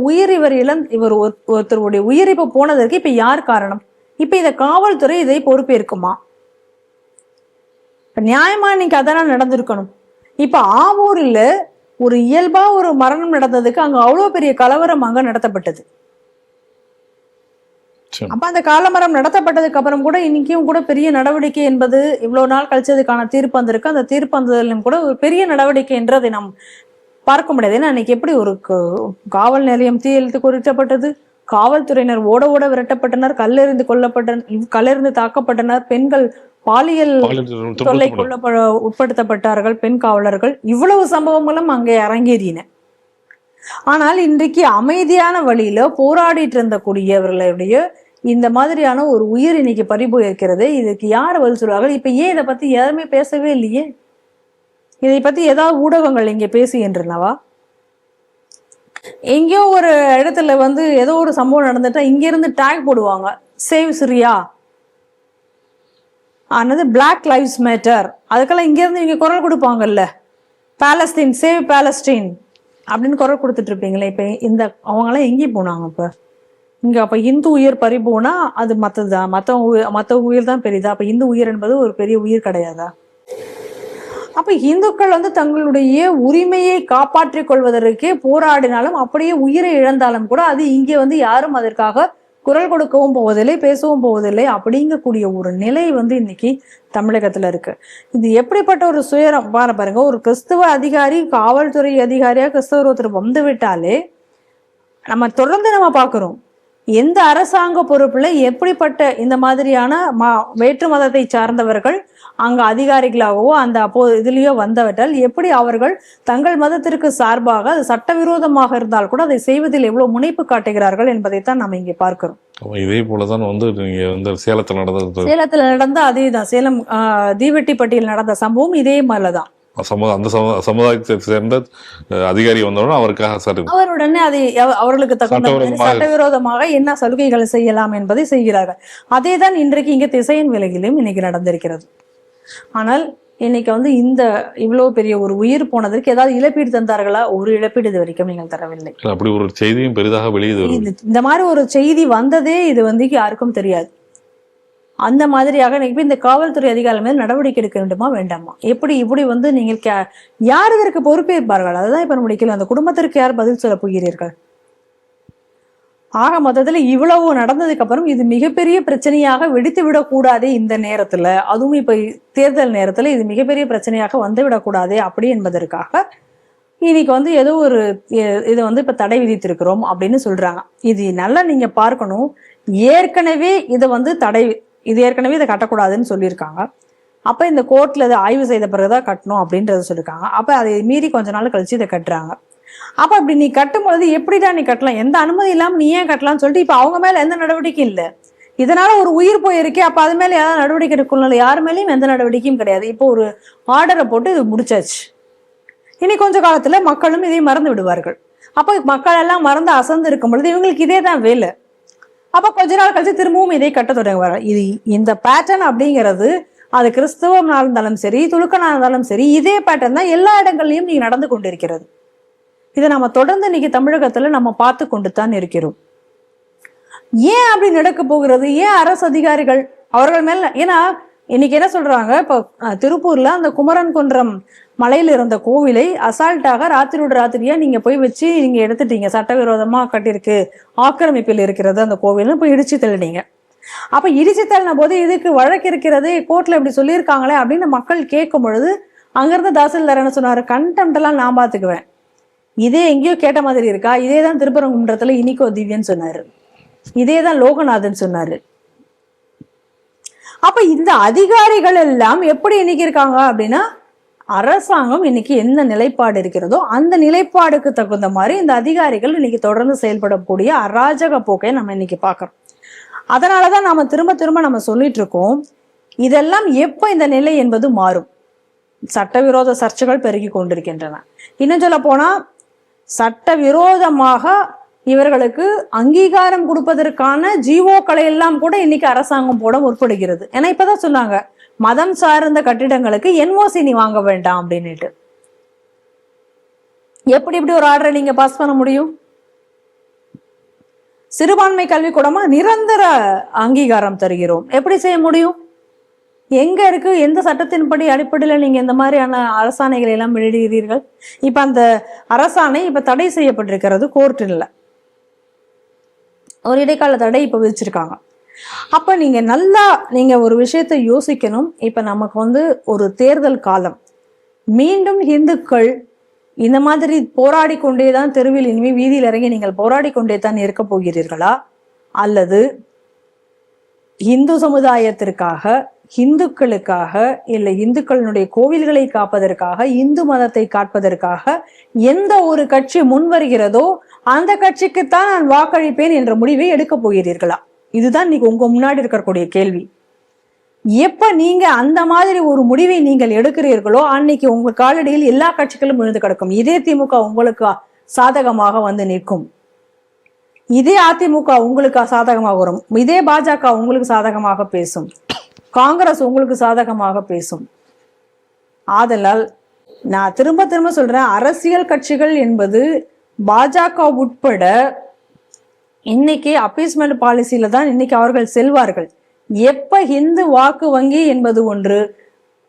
ஒருத்தருடைய உயிர் இப்ப போனதற்கு இப்ப யார் காரணம்? இப்ப இந்த காவல்துறை இதை பொறுப்பேற்குமா? நியாயமா இன்னைக்கு அதெல்லாம் நடந்திருக்கணும். இப்ப ஆவூர்ல ஒரு இயல்பா ஒரு மரணம் நடந்ததுக்கு அங்க அவ்வளவு பெரிய கலவரம் அங்க நடத்தப்பட்டது. அப்ப அந்த காலமரம் நடத்தப்பட்டதுக்கு அப்புறம் கூட இன்னைக்கும் கூட பெரிய நடவடிக்கை என்பது இவ்வளவு நாள் கழிச்சதுக்கான தீர்ப்பு வந்திருக்கு. அந்த தீர்ப்பு வந்ததிலும் கூட ஒரு பெரிய நடவடிக்கை என்று அதை நாம் பார்க்க முடியாது. ஏன்னா அன்னைக்கு எப்படி ஒரு காவல் நிலையம் தீயெழுத்து குறிக்கப்பட்டது, காவல்துறையினர் ஓட ஓட விரட்டப்பட்டனர், கல்லெறிந்து தாக்கப்பட்டனர், பெண்கள் பாலியல் தொல்லை உட்படுத்தப்பட்டார்கள், பெண் காவலர்கள், இவ்வளவு சம்பவங்களும் அங்கே அரங்கேறின. ஆனால் இன்றைக்கு அமைதியான வழியில போராடிட்டு இருந்த கூடியவர்களுடைய இந்த மாதிரியான ஒரு உயிர் இன்னைக்கு பறிபோயிருக்கிறது. இதுக்கு யார் பதில் சொல்வார்கள்? இப்ப ஏன் இதை பத்தி யாருமே பேசவே இல்லையே? இதை பத்தி ஏதாவது ஊடகங்கள் இங்க பேசுகின்றனவா? எங்கேயோ ஒரு இடத்துல வந்து ஏதோ ஒரு சம்பவம் நடந்துட்டா இங்க இருந்து டேக் போடுவாங்க, சேவ் சிரியா, ஆனது பிளாக் லைவ்ஸ் மேட்டர். அதுக்கெல்லாம் இங்க இருந்து நீங்க குரல் கொடுப்பாங்கல்ல, பாலஸ்தீன் சேவ் பாலஸ்தீன் அப்படின்னு குரல் கொடுத்துட்டு இருப்பீங்களே. இப்ப அவங்கெல்லாம் எங்கேயும் போனாங்க? இப்ப இங்க அப்ப இந்து உயிர் பறி போனா அது மத்ததுதான், மத்த உயிர் தான் பெரியதா? அப்ப இந்து உயிர் என்பது ஒரு பெரிய உயிர் கிடையாதா? அப்ப இந்துக்கள் வந்து தங்களுடைய உரிமையை காப்பாற்றிக் கொள்வதற்கே போராடினாலும் அப்படியே உயிரை இழந்தாலும் கூட அது இங்கே வந்து யாரும் அதற்காக குரல் கொடுக்கவும் போவதில்லை, பேசவும் போவதில்லை அப்படிங்கக்கூடிய ஒரு நிலை வந்து இன்னைக்கு தமிழகத்துல இருக்கு. இது எப்படிப்பட்ட ஒரு சுயரம் பாருங்க. ஒரு கிறிஸ்துவ அதிகாரி, காவல்துறை அதிகாரியா கிறிஸ்தவர் ஒருத்தர் வந்து விட்டாலே நம்ம தொடர்ந்து பாக்குறோம் எந்த அரசாங்க பொறுப்புல எப்படிப்பட்ட இந்த மாதிரியான வேற்று மதத்தை சார்ந்தவர்கள் அங்க அதிகாரிகளாகவோ அந்த இதுலயோ வந்தவற்றால் எப்படி அவர்கள் தங்கள் மதத்திற்கு சார்பாக அது சட்டவிரோதமாக இருந்தால் கூட அதை செய்வதில் எவ்வளவு முனைப்பு காட்டுகிறார்கள் என்பதைத்தான் நம்ம இங்கே பார்க்கிறோம். இதே போலதான் வந்து நீங்க வந்து சேலத்துல நடந்த அதேதான், சேலம் தீவெட்டிப்பட்டியில் நடந்த சம்பவம் இதே மாதிரிதான். அந்த சமுதாயத்தை சேர்ந்த அதிகாரி வந்தவுடனே அவருடனே அதை அவர்களுக்கு தகுந்த சட்டவிரோதமாக என்ன சலுகைகளை செய்யலாம் என்பதை செய்கிறார்கள். அதேதான் இன்றைக்கு இங்க திசையன் விலகிலும் இன்னைக்கு நடந்திருக்கிறது. ஆனால் இன்னைக்கு வந்து இந்த இவ்வளவு பெரிய ஒரு உயிர் போனதற்கு ஏதாவது இழப்பீடு தந்தார்களா? ஒரு இழப்பீடு இது வரைக்கும் நீங்கள் தரவில்லை. அப்படி ஒரு செய்தியும் பெரிதாக வெளியே இந்த மாதிரி ஒரு செய்தி வந்ததே இது வந்து யாருக்கும் தெரியாது. அந்த மாதிரியாக இந்த காவல்துறை அதிகாரிகள் மேல் நடவடிக்கை எடுக்க வேண்டுமா வேண்டாமா? இப்படி வந்து நீங்கள் யார் இதற்கு பொறுப்பேற்பார்கள்? அதுதான் இப்ப நம்ம முடிக்கல. அந்த குடும்பத்திற்கு யார் பதில் சொல்ல போகிறீர்கள்? ஆக மொத்தத்துல இவ்வளவு நடந்ததுக்கு அப்புறம் இது மிகப்பெரிய பிரச்சனையாக வெடித்து விடக்கூடாதே இந்த நேரத்துல, அதுவும் இப்ப தேர்தல் நேரத்துல இது மிகப்பெரிய பிரச்சனையாக வந்து விடக்கூடாதே அப்படி என்பதற்காக இன்னைக்கு வந்து ஏதோ ஒரு இதை வந்து இப்ப தடை விதித்திருக்கிறோம் அப்படின்னு சொல்றாங்க. இது நல்லா நீங்க பார்க்கணும். ஏற்கனவே இதை வந்து ஏற்கனவே இதை கட்டக்கூடாதுன்னு சொல்லியிருக்காங்க. அப்ப இந்த கோர்ட்ல இதை ஆய்வு செய்த பிறகுதான் கட்டணும் அப்படின்றத சொல்லியிருக்காங்க. அப்ப அதை மீறி கொஞ்ச நாள் கழிச்சு இதை கட்டுறாங்க. அப்ப அப்படி நீ கட்டும் பொழுது எப்படிடா நீ கட்டலாம், எந்த அனுமதி இல்லாம நீ ஏன் கட்டலாம்னு சொல்லிட்டு இப்ப அவங்க மேல எந்த நடவடிக்கையும் இல்லை. இதனால ஒரு உயிர் போயிருக்கே, அப்ப அது மேல ஏதாவது நடவடிக்கை எடுக்கணும், யார் மேலேயும் எந்த நடவடிக்கையும் கிடையாது. இப்போ ஒரு ஆர்டரை போட்டு இது முடிச்சாச்சு. இனி கொஞ்ச காலத்துல மக்களும் இதை மறந்து விடுவார்கள். அப்ப மக்கள் எல்லாம் மறந்து அசந்து இருக்கும் பொழுது இவங்களுக்கு இதே தான் வேலை. அப்ப கொஞ்ச நாள் கழிச்சு திரும்பவும் இதை கட்ட தொடங்குவார். இது இந்த பேட்டர்ன் அப்படிங்கிறது அது கிறிஸ்தவனா இருந்தாலும் சரி, துலுக்கனா இருந்தாலும் சரி, இதே பேட்டர்ன் தான் எல்லா இடங்கள்லயும் நீங்க நடந்து கொண்டிருக்கிறது. இதை நம்ம தொடர்ந்து இன்னைக்கு தமிழகத்துல நம்ம பார்த்து கொண்டு தான் இருக்கிறோம். ஏன் அப்படி நடக்க போகிறது? ஏன் அரசு அதிகாரிகள் அவர்கள் மேல, ஏன்னா இன்னைக்கு என்ன சொல்றாங்க, இப்போ திருப்பூர்ல அந்த குமரன் குன்றம் மலையில இருந்த கோவிலை அசால்ட்டாக ராத்திரியோட ராத்திரியா நீங்க போய் வச்சு நீங்க எடுத்துட்டீங்க, சட்டவிரோதமா கட்டிருக்கு, ஆக்கிரமிப்பில் இருக்கிறது அந்த கோவில்னு போய் இடிச்சு தள்ளினீங்க. அப்ப இடிச்சு தள்ளின போது இதுக்கு வழக்கு இருக்கிறது, கோர்ட்ல இப்படி சொல்லியிருக்காங்களே அப்படின்னு மக்கள் கேட்கும் பொழுது அங்கிருந்த தாசில்தார் என்ன சொன்னாரு, கண்டெம்ட் எல்லாம் நான் பாத்துக்குவேன், இதே எங்கேயோ கேட்ட மாதிரி இருக்கா, இதே தான் திருப்பரங்குன்றத்துல இனிக்கோ திவ்யன்னு சொன்னாரு, இதே தான் லோகநாதன் சொன்னாரு. அப்ப இந்த அதிகாரிகள் எல்லாம் எப்படி இன்னைக்கு இருக்காங்க அப்படின்னா, அரசாங்கம் இன்னைக்கு எந்த நிலைப்பாடு இருக்கிறதோ அந்த நிலைப்பாடுக்கு தகுந்த மாதிரி இந்த அதிகாரிகள் இன்னைக்கு தொடர்ந்து செயல்படக்கூடிய அராஜக போக்கை நம்ம இன்னைக்கு பார்க்கிறோம். அதனாலதான் நாம திரும்ப திரும்ப நம்ம சொல்லிட்டு இருக்கோம், இதெல்லாம் எப்ப இந்த நிலை என்பது மாறும்? சட்டவிரோத சர்ச்சைகள் பெருகி கொண்டிருக்கின்றன. இன்னும் சொல்ல போனா சட்டவிரோதமாக இவர்களுக்கு அங்கீகாரம் கொடுப்பதற்கான ஜீவோக்களை எல்லாம் கூட இன்னைக்கு அரசாங்கம் போட முற்படுகிறது. ஏன்னா இப்பதான் சொன்னாங்க, மதம் சார்ந்த கட்டிடங்களுக்கு என்ஓசி நீ வாங்க வேண்டாம் அப்படின்னுட்டு. எப்படி இப்படி ஒரு ஆர்டரை நீங்க பாஸ் பண்ண முடியும்? சிறுபான்மை கல்விக்கூடமா நிரந்தர அங்கீகாரம் தருகிறோம், எப்படி செய்ய முடியும்? எங்க இருக்கு? எந்த சட்டத்தின்படி அடிப்படையில நீங்க இந்த மாதிரியான அரசாணைகளை எல்லாம் வெளியிடுகிறீர்கள்? இப்ப அந்த அரசாணை இப்ப தடை செய்யப்பட்டிருக்கிறது கோர்ட்டில், ஒரு இடைக்கால தடை இப்ப விதிச்சிருக்காங்க. அப்ப நீங்க ஒரு விஷயத்தை யோசிக்கணும். இப்ப நமக்கு ஒரு தேர்தல் காலம், மீண்டும் இந்துக்கள் இந்த மாதிரி போராடி கொண்டேதான் தெருவில் இனிமே வீதியில் இறங்கி நீங்கள் போராடி கொண்டே தான் இருக்க போகிறீர்களா, அல்லது இந்து சமுதாயத்திற்காக, இந்துக்களுக்காக, இல்லை இந்துக்களினுடைய கோவில்களை காப்பதற்காக, இந்து மதத்தை காப்பதற்காக எந்த ஒரு கட்சி முன் வருகிறதோ அந்த கட்சிக்குத்தான் நான் வாக்களிப்பேன் என்ற முடிவை எடுக்க போகிறீர்களா? இதுதான் இன்னைக்கு உங்க முன்னாடி இருக்கக்கூடிய கேள்வி. எப்ப நீங்க அந்த மாதிரி ஒரு முடிவை நீங்கள் எடுக்கிறீர்களோ அன்னைக்கு உங்க காலடியில் எல்லா கட்சிகளும் விழுந்து கிடக்கும். இதே திமுக உங்களுக்கு சாதகமாக நிற்கும், இதே அதிமுக உங்களுக்கு சாதகமாக வரும், இதே பாஜக உங்களுக்கு சாதகமாக பேசும், காங்கிரஸ் உங்களுக்கு சாதகமாக பேசும். ஆதலால் நான் திரும்ப திரும்ப சொல்றேன், அரசியல் கட்சிகள் என்பது பாஜக உட்பட இன்னைக்கு அப்பீஸ்மெண்ட் பாலிசியில தான் இன்னைக்கு அவர்கள் செல்வார்கள். எப்ப இந்து வாக்கு வங்கி என்பது ஒன்று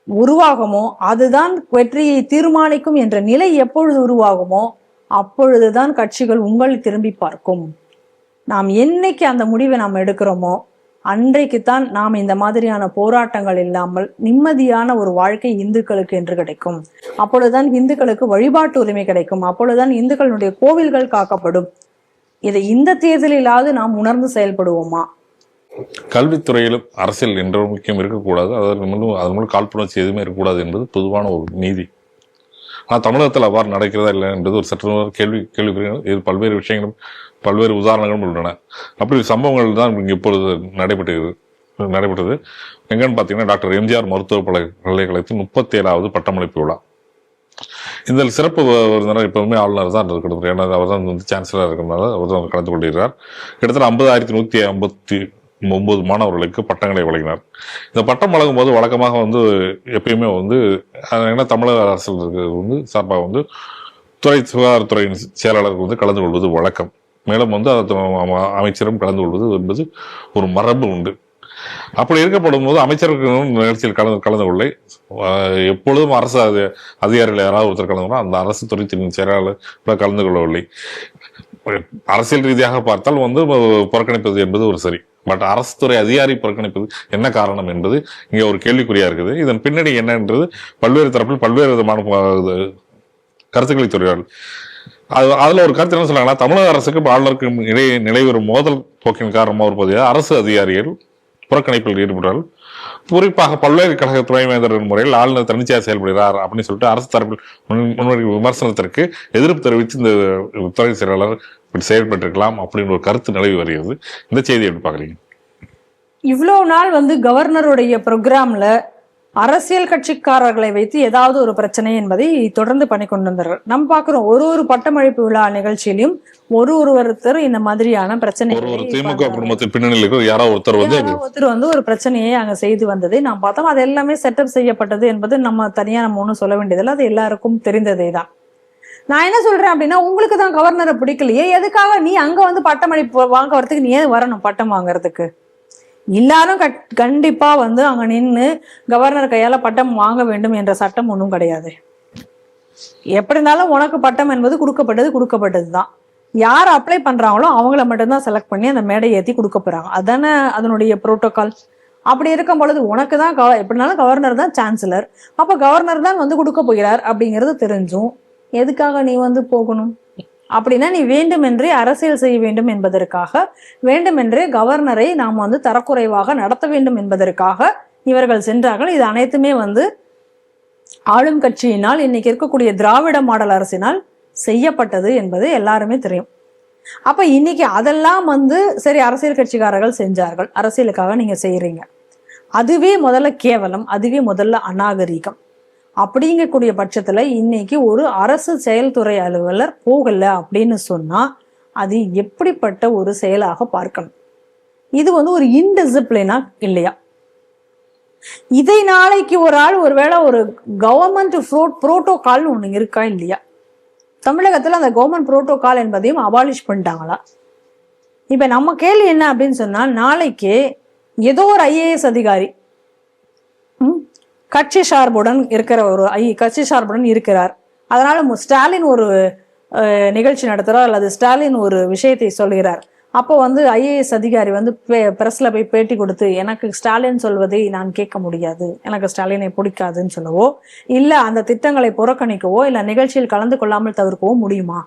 உருவாகுமோ அதுதான் வெற்றியை தீர்மானிக்கும் என்ற நிலை எப்பொழுது உருவாகுமோ அப்பொழுதுதான் கட்சிகள் உங்களை திரும்பி பார்க்கும். நாம் என்னைக்கு அந்த முடிவை நாம் எடுக்கிறோமோ அன்றைக்குத்தான் நாம் இந்த மாதிரியான போராட்டங்கள் இல்லாமல் நிம்மதியான ஒரு வாழ்க்கை இந்துக்களுக்கு என்று கிடைக்கும். அப்பொழுதுதான் இந்துக்களுக்கு வழிபாட்டு உரிமை கிடைக்கும். அப்பொழுதுதான் இந்துக்களுடைய கோவில்கள் காக்கப்படும். இதை இந்த தேர்தலிலாவது நாம் உணர்ந்து செயல்படுவோமா? கல்வித்துறையிலும் அரசியல் என்ற முக்கியம் இருக்கக்கூடாது, அதன் மூலம் காழ்ப்புணர்ச்சி எதுவுமே இருக்கக்கூடாது என்பது பொதுவான ஒரு நீதி. ஆனால் தமிழகத்தில் அவ்வாறு நடக்கிறதா இல்லை என்பது ஒரு சற்று கேள்விக்குறிகள். இது பல்வேறு விஷயங்களும் பல்வேறு உதாரணங்களும் உள்ளன. அப்படி சம்பவங்கள் தான் இங்கே இப்பொழுது நடைபெற்றது. எங்கன்னு பார்த்தீங்கன்னா, டாக்டர் எம்ஜிஆர் மருத்துவ பல்கலைக்கழகத்தின் 37வது பட்டமளிப்பு விழா. இந்த சிறப்பு விருந்தினர் எப்பவுமே ஆளுநர் தான் இருக்கிறது. ஏன்னா அவர் தான் சான்சலர் இருக்கிறதுனால அவர் தான் கலந்து கொண்டிருக்கிறார். கிட்டத்தட்ட 50,159 மாணவர்களுக்கு பட்டங்களை வழங்கினார். இந்த பட்டம் வழங்கும் போது வழக்கமாக எப்பயுமே ஏன்னா தமிழக அரசு சார்பாக சுகாதாரத்துறையின் செயலாளர் கலந்து கொள்வது வழக்கம். மேலும் அமைச்சரும் கலந்து கொள்வது என்பது ஒரு மரபு உண்டு. அப்படி இருக்கப்படும் போது அமைச்சர்கள் நிகழ்ச்சியில் கலந்து கொள்ளை. எப்பொழுதும் அரசு அதிகாரிகள் யாராவது ஒருத்தர் கலந்து கொள்ள, அந்த அரசு துறை செயலாளர் கலந்து கொள்ளவில்லை. அரசியல் ரீதியாக பார்த்தால் புறக்கணிப்பது என்பது ஒரு சரி. பட் அரசு துறை அதிகாரி புறக்கணிப்பது என்ன காரணம் என்பது இங்கே ஒரு கேள்விக்குறியா இருக்குது. இதன் பின்னணி என்னன்றது பல்வேறு தரப்பில் பல்வேறு விதமான கருத்துக்களை சொல்கிறார்கள். அதுல ஒரு கருத்து என்ன சொல்றாங்கன்னா, தமிழக அரசுக்கு ஆளுநருக்கு இடையே நிலைவரும் மோதல் போக்கின் காரணமாக இருப்பது அரசு அதிகாரிகள் புறக்கணிப்பில் ஈடுபடுறார்கள். குறிப்பாக பல்வேறுகழக துணைவேந்தர் முறையில் ஆளுநர் தன்னிச்சையாக செயல்படுகிறார் அப்படின்னு சொல்லிட்டு அரசு தரப்பில் முன்வைக்கும் விமர்சனத்திற்கு எதிர்ப்பு தெரிவித்து இந்த துறை செயலாளர் செயல்பட்டிருக்கலாம் அப்படின்னு ஒரு கருத்து நிலவி வருகிறது. இந்த செய்தி எப்படி பாக்குறீங்க? இவ்வளோ நாள் கவர்னருடைய ப்ரோக்ராம்ல அரசியல் கட்சிக்காரர்களை வைத்து ஏதாவது ஒரு பிரச்சனை என்பதை தொடர்ந்து பண்ணி கொண்டு வந்தார்கள். நம்ம பாக்குறோம் ஒரு பட்டமளிப்பு விழா நிகழ்ச்சியிலும் ஒருத்தர் இந்த மாதிரியான பிரச்சனை திமுக குடும்பத்தின் பின்னணியில் யாராவது ஒருத்தர் ஒரு பிரச்சனையை அங்க செய்து வந்ததை நாம் பார்த்தோம். அது எல்லாமே செட்டப் செய்யப்பட்டது என்பது நம்ம ஒன்றும் சொல்ல வேண்டியதில்லை, அது எல்லாருக்கும் தெரிந்ததே தான். நான் என்ன சொல்றேன் அப்படின்னா, உங்களுக்கு தான் கவர்னரை பிடிக்கலையே, எதுக்காக நீ அங்க பட்டமளிப்பு வாங்க வரதுக்கு நீ ஏன் வரணும்? பட்டம் வாங்கறதுக்கு எல்லாரும் கண்டிப்பா அங்க நின்று கவர்னர் கையால பட்டம் வாங்க வேண்டும் என்ற சட்டம் ஒன்றும் கிடையாது. எப்படி இருந்தாலும் உனக்கு பட்டம் என்பது கொடுக்கப்பட்டது தான். யார் அப்ளை பண்றாங்களோ அவங்கள மட்டும்தான் செலக்ட் பண்ணி அந்த மேடை ஏற்றி கொடுக்க போறாங்க. அதானே அதனுடைய புரோட்டோகால். அப்படி இருக்கும் பொழுது உனக்கு தான் எப்படினாலும் கவர்னர் தான் சான்சலர், அப்ப கவர்னர் தான் கொடுக்க போகிறார் அப்படிங்கிறது தெரிஞ்சும் எதுக்காக நீ போகணும்? அப்படின்னா நீ வேண்டுமென்றே அரசியல் செய்ய வேண்டும் என்பதற்காக, வேண்டுமென்றே கவர்னரை நாம் தரக்குறைவாக நடத்த வேண்டும் என்பதற்காக இவர்கள் சென்றார்கள். இது அனைத்துமே ஆளும் கட்சியினால், இன்னைக்கு இருக்கக்கூடிய திராவிட மாடல் அரசினால் செய்யப்பட்டது என்பது எல்லாருமே தெரியும். அப்ப இன்னைக்கு அதெல்லாம் சரி அரசியல் கட்சிக்காரர்கள் செஞ்சார்கள், அரசியலுக்காக நீங்க செய்யறீங்க, அதுவே முதல்ல கேவலம், அதுவே முதல்ல அநாகரிகம். அப்படிங்கக்கூடிய பட்சத்துல இன்னைக்கு ஒரு அரசு செயல்துறை அலுவலர் போகல அப்படின்னு சொன்னா அது எப்படிப்பட்ட ஒரு செயலாக பார்க்கணும்? இது ஒரு இன்டிசிப்ளினா இல்லையா? இதை நாளைக்கு ஒரு ஆள் ஒருவேளை ஒரு கவர்மெண்ட் புரோட்டோகால்னு ஒண்ணு இருக்கா இல்லையா? தமிழகத்துல அந்த கவர்மெண்ட் புரோட்டோகால் என்பதையும் அபாலிஷ் பண்ணிட்டாங்களா? இப்ப நம்ம கேள்வி என்ன அப்படின்னு சொன்னா, நாளைக்கு ஏதோ ஒரு IAS அதிகாரி கட்சி சார்புடன் இருக்கிறார், அதனால ஸ்டாலின் ஒரு நிகழ்ச்சி நடத்துறார் அல்லது ஸ்டாலின் ஒரு விஷயத்தை சொல்கிறார். அப்போ IAS அதிகாரி பிரஸ்ல போய் பேட்டி கொடுத்து எனக்கு ஸ்டாலின் சொல்வதை நான் கேட்க முடியாது, எனக்கு ஸ்டாலினை பிடிக்காதுன்னு சொல்லவோ, இல்ல அந்த திட்டங்களை புறக்கணிக்கவோ, இல்ல நிகழ்ச்சியில் கலந்து கொள்ளாமல் தவிர்க்கவோ முடியுமா?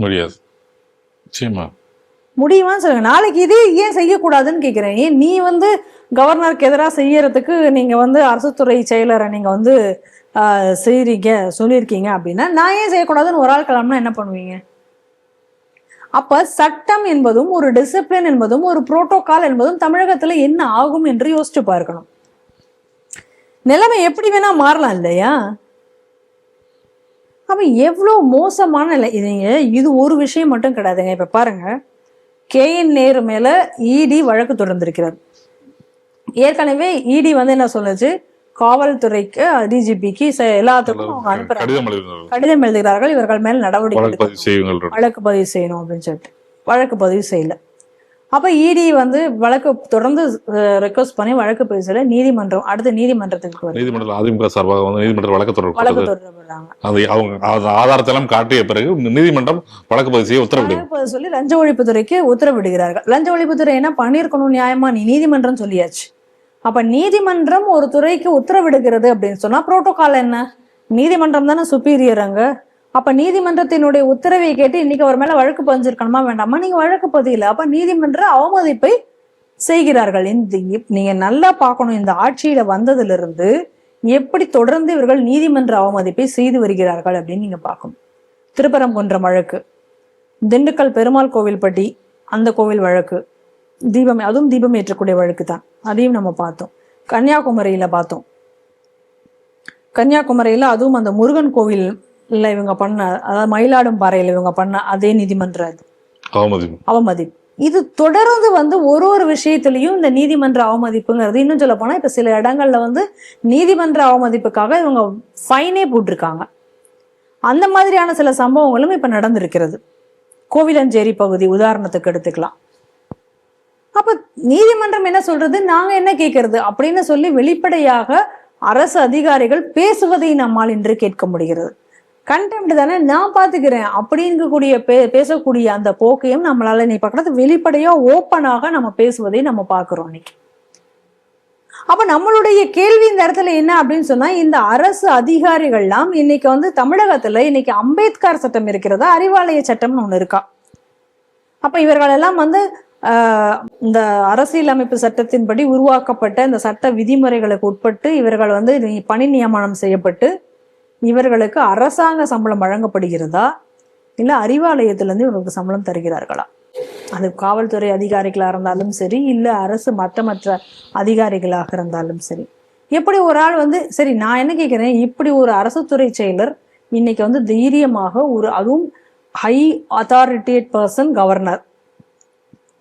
முடியாது. முடியுமான்னு சொல்லுங்க. நாளைக்கு இதே ஏன் செய்யக்கூடாதுன்னு கேட்கிறேன். ஏன் நீ கவர்னருக்கு எதிராக செய்யறதுக்கு நீங்க அரசு துறை செயலரை நீங்க செய்றீங்க சொல்லியிருக்கீங்க அப்படின்னா நான் ஏன் செய்யக்கூடாதுன்னு ஒரு ஆள் கிளம்புனா என்ன பண்ணுவீங்க? அப்ப சட்டம் என்பதும் ஒரு டிசிப்ளின் என்பதும் ஒரு புரோட்டோகால் என்பதும் தமிழகத்துல என்ன ஆகும் என்று யோசிச்சு பார்க்கணும். நிலைமை எப்படி வேணா மாறலாம் இல்லையா? அப்ப எவ்வளவு மோசமான நிலை இது ஒரு விஷயம் மட்டும் கிடையாதுங்க. இப்ப பாருங்க, KN நேரு மேல ED வழக்கு தொடர்ந்திருக்கிறார். ஏற்கனவே ED என்ன சொல்லுச்சு, காவல்துறைக்கு DGPக்கு எல்லாத்துக்கும் அவங்க அனுப்புறாங்க, கடிதம் எழுதுகிறார்கள், இவர்கள் மேல் நடவடிக்கை வழக்கு பதிவு செய்யணும் அப்படின்னு சொல்லிட்டு வழக்கு பதிவு செய்யல. அப்ப ED வழக்கு தொடர்ந்து ரெக்வஸ்ட் பண்ணி வழக்கு பதிவு செய்யல. நீதிமன்றம் அடுத்த நீதிமன்றத்துக்கு அதிமுக சார்பாக நீதிமன்ற வழக்கு தொடர்புறாங்க. ஆதாரத்தெல்லாம் காட்டிய பிறகு நீதிமன்றம் வழக்கு பதிவு செய்ய உத்தரவிடு சொல்லி லஞ்ச ஒழிப்புத்துறைக்கு உத்தரவிடுகிறார்கள். லஞ்ச ஒழிப்புத்துறை என்ன பண்ணிருக்கணும்? நியாயமா நீ நீதிமன்றம் சொல்லியாச்சு. அப்ப நீதிமன்றம் ஒரு துறைக்கு உத்தரவிடுகிறது அப்படின்னு சொன்னா புரோட்டோகால் என்ன? நீதிமன்றம் தானே சுப்பீரியர் அங்க. அப்ப நீதிமன்றத்தினுடைய உத்தரவை கேட்டு இன்னைக்கு அவர் மேல வழக்கு பதிஞ்சிருக்கணுமா வேண்டாமா? நீங்க வழக்கு பதியல. அப்ப நீதிமன்ற அவமதிப்பை செய்கிறார்கள். நீங்க நல்லா பார்க்கணும், இந்த ஆட்சியில வந்ததுல இருந்து எப்படி தொடர்ந்து இவர்கள் நீதிமன்ற அவமதிப்பை செய்து வருகிறார்கள் அப்படின்னு நீங்க பார்க்கணும். திருப்பரங்குன்றம் வழக்கு, திண்டுக்கல் பெருமாள் கோவில்பட்டி அந்த கோவில் வழக்கு, அதுவும் தீபம் ஏற்றக்கூடிய வழக்கு தான், அதையும் நம்ம பார்த்தோம். கன்னியாகுமரியில பார்த்தோம், கன்னியாகுமரியில அதுவும் அந்த முருகன் கோவில் இவங்க பண்ண, அதாவது மயிலாடும் பாறையில இவங்க பண்ண அதே நீதிமன்ற அவமதிப்பு. இது தொடர்ந்து ஒரு விஷயத்திலையும் இந்த நீதிமன்ற அவமதிப்புங்கிறது, இன்னும் சொல்ல போனா இப்ப சில இடங்கள்ல நீதிமன்ற அவமதிப்புக்காக இவங்க ஃபைனே போட்டிருக்காங்க. அந்த மாதிரியான சில சம்பவங்களும் இப்ப நடந்திருக்கிறது. கோவிலஞ்சேரி பகுதி உதாரணத்துக்கு எடுத்துக்கலாம். அப்ப நீதிமன்றம் என்ன சொல்றது, நாங்க என்ன கேட்கறது அப்படின்னு சொல்லி வெளிப்படையாக அரசு அதிகாரிகள் பேசுவதை நம்மால் இன்று கேட்க முடிகிறது. கண்டெம்ட் தானே, நான் பாத்துக்கிறேன் அப்படிங்கக்கூடிய பேசக்கூடிய அந்த போக்கையும் நம்மளால நீ பார்க்கறது, வெளிப்படையா ஓப்பனாக நம்ம பேசுவதை நம்ம பாக்குறோம் இன்னைக்கு. அப்ப நம்மளுடைய கேள்வி இந்த இடத்துல என்ன அப்படின்னு சொன்னா, இந்த அரசு அதிகாரிகள்லாம் இன்னைக்கு தமிழகத்துல இன்னைக்கு அம்பேத்கர் சட்டம் இருக்கிறதா, அறிவாலய சட்டம்னு ஒண்ணு இருக்கா? அப்ப இவர்கள் எல்லாம் இந்த அரசியலமைப்பு சட்டத்தின்படி உருவாக்கப்பட்ட இந்த சட்ட விதிமுறைகளுக்கு உட்பட்டு இவர்கள் வந்து பணி நியமனம் செய்யப்பட்டு இவர்களுக்கு அரசாங்க சம்பளம் வழங்கப்படுகிறதா இல்லை அறிவாலயத்திலிருந்து இவர்களுக்கு சம்பளம் தருகிறார்களா? அது காவல்துறை அதிகாரிகளாக இருந்தாலும் சரி, இல்லை அரசு மற்ற அதிகாரிகளாக இருந்தாலும் சரி. எப்படி ஒரு ஆள் வந்து சரி, நான் என்ன கேட்குறேன், இப்படி ஒரு அரசு துறை செயலர் இன்னைக்கு வந்து தைரியமாக அதுவும் ஹை அத்தாரிட்டேட் பர்சன் கவர்னர்,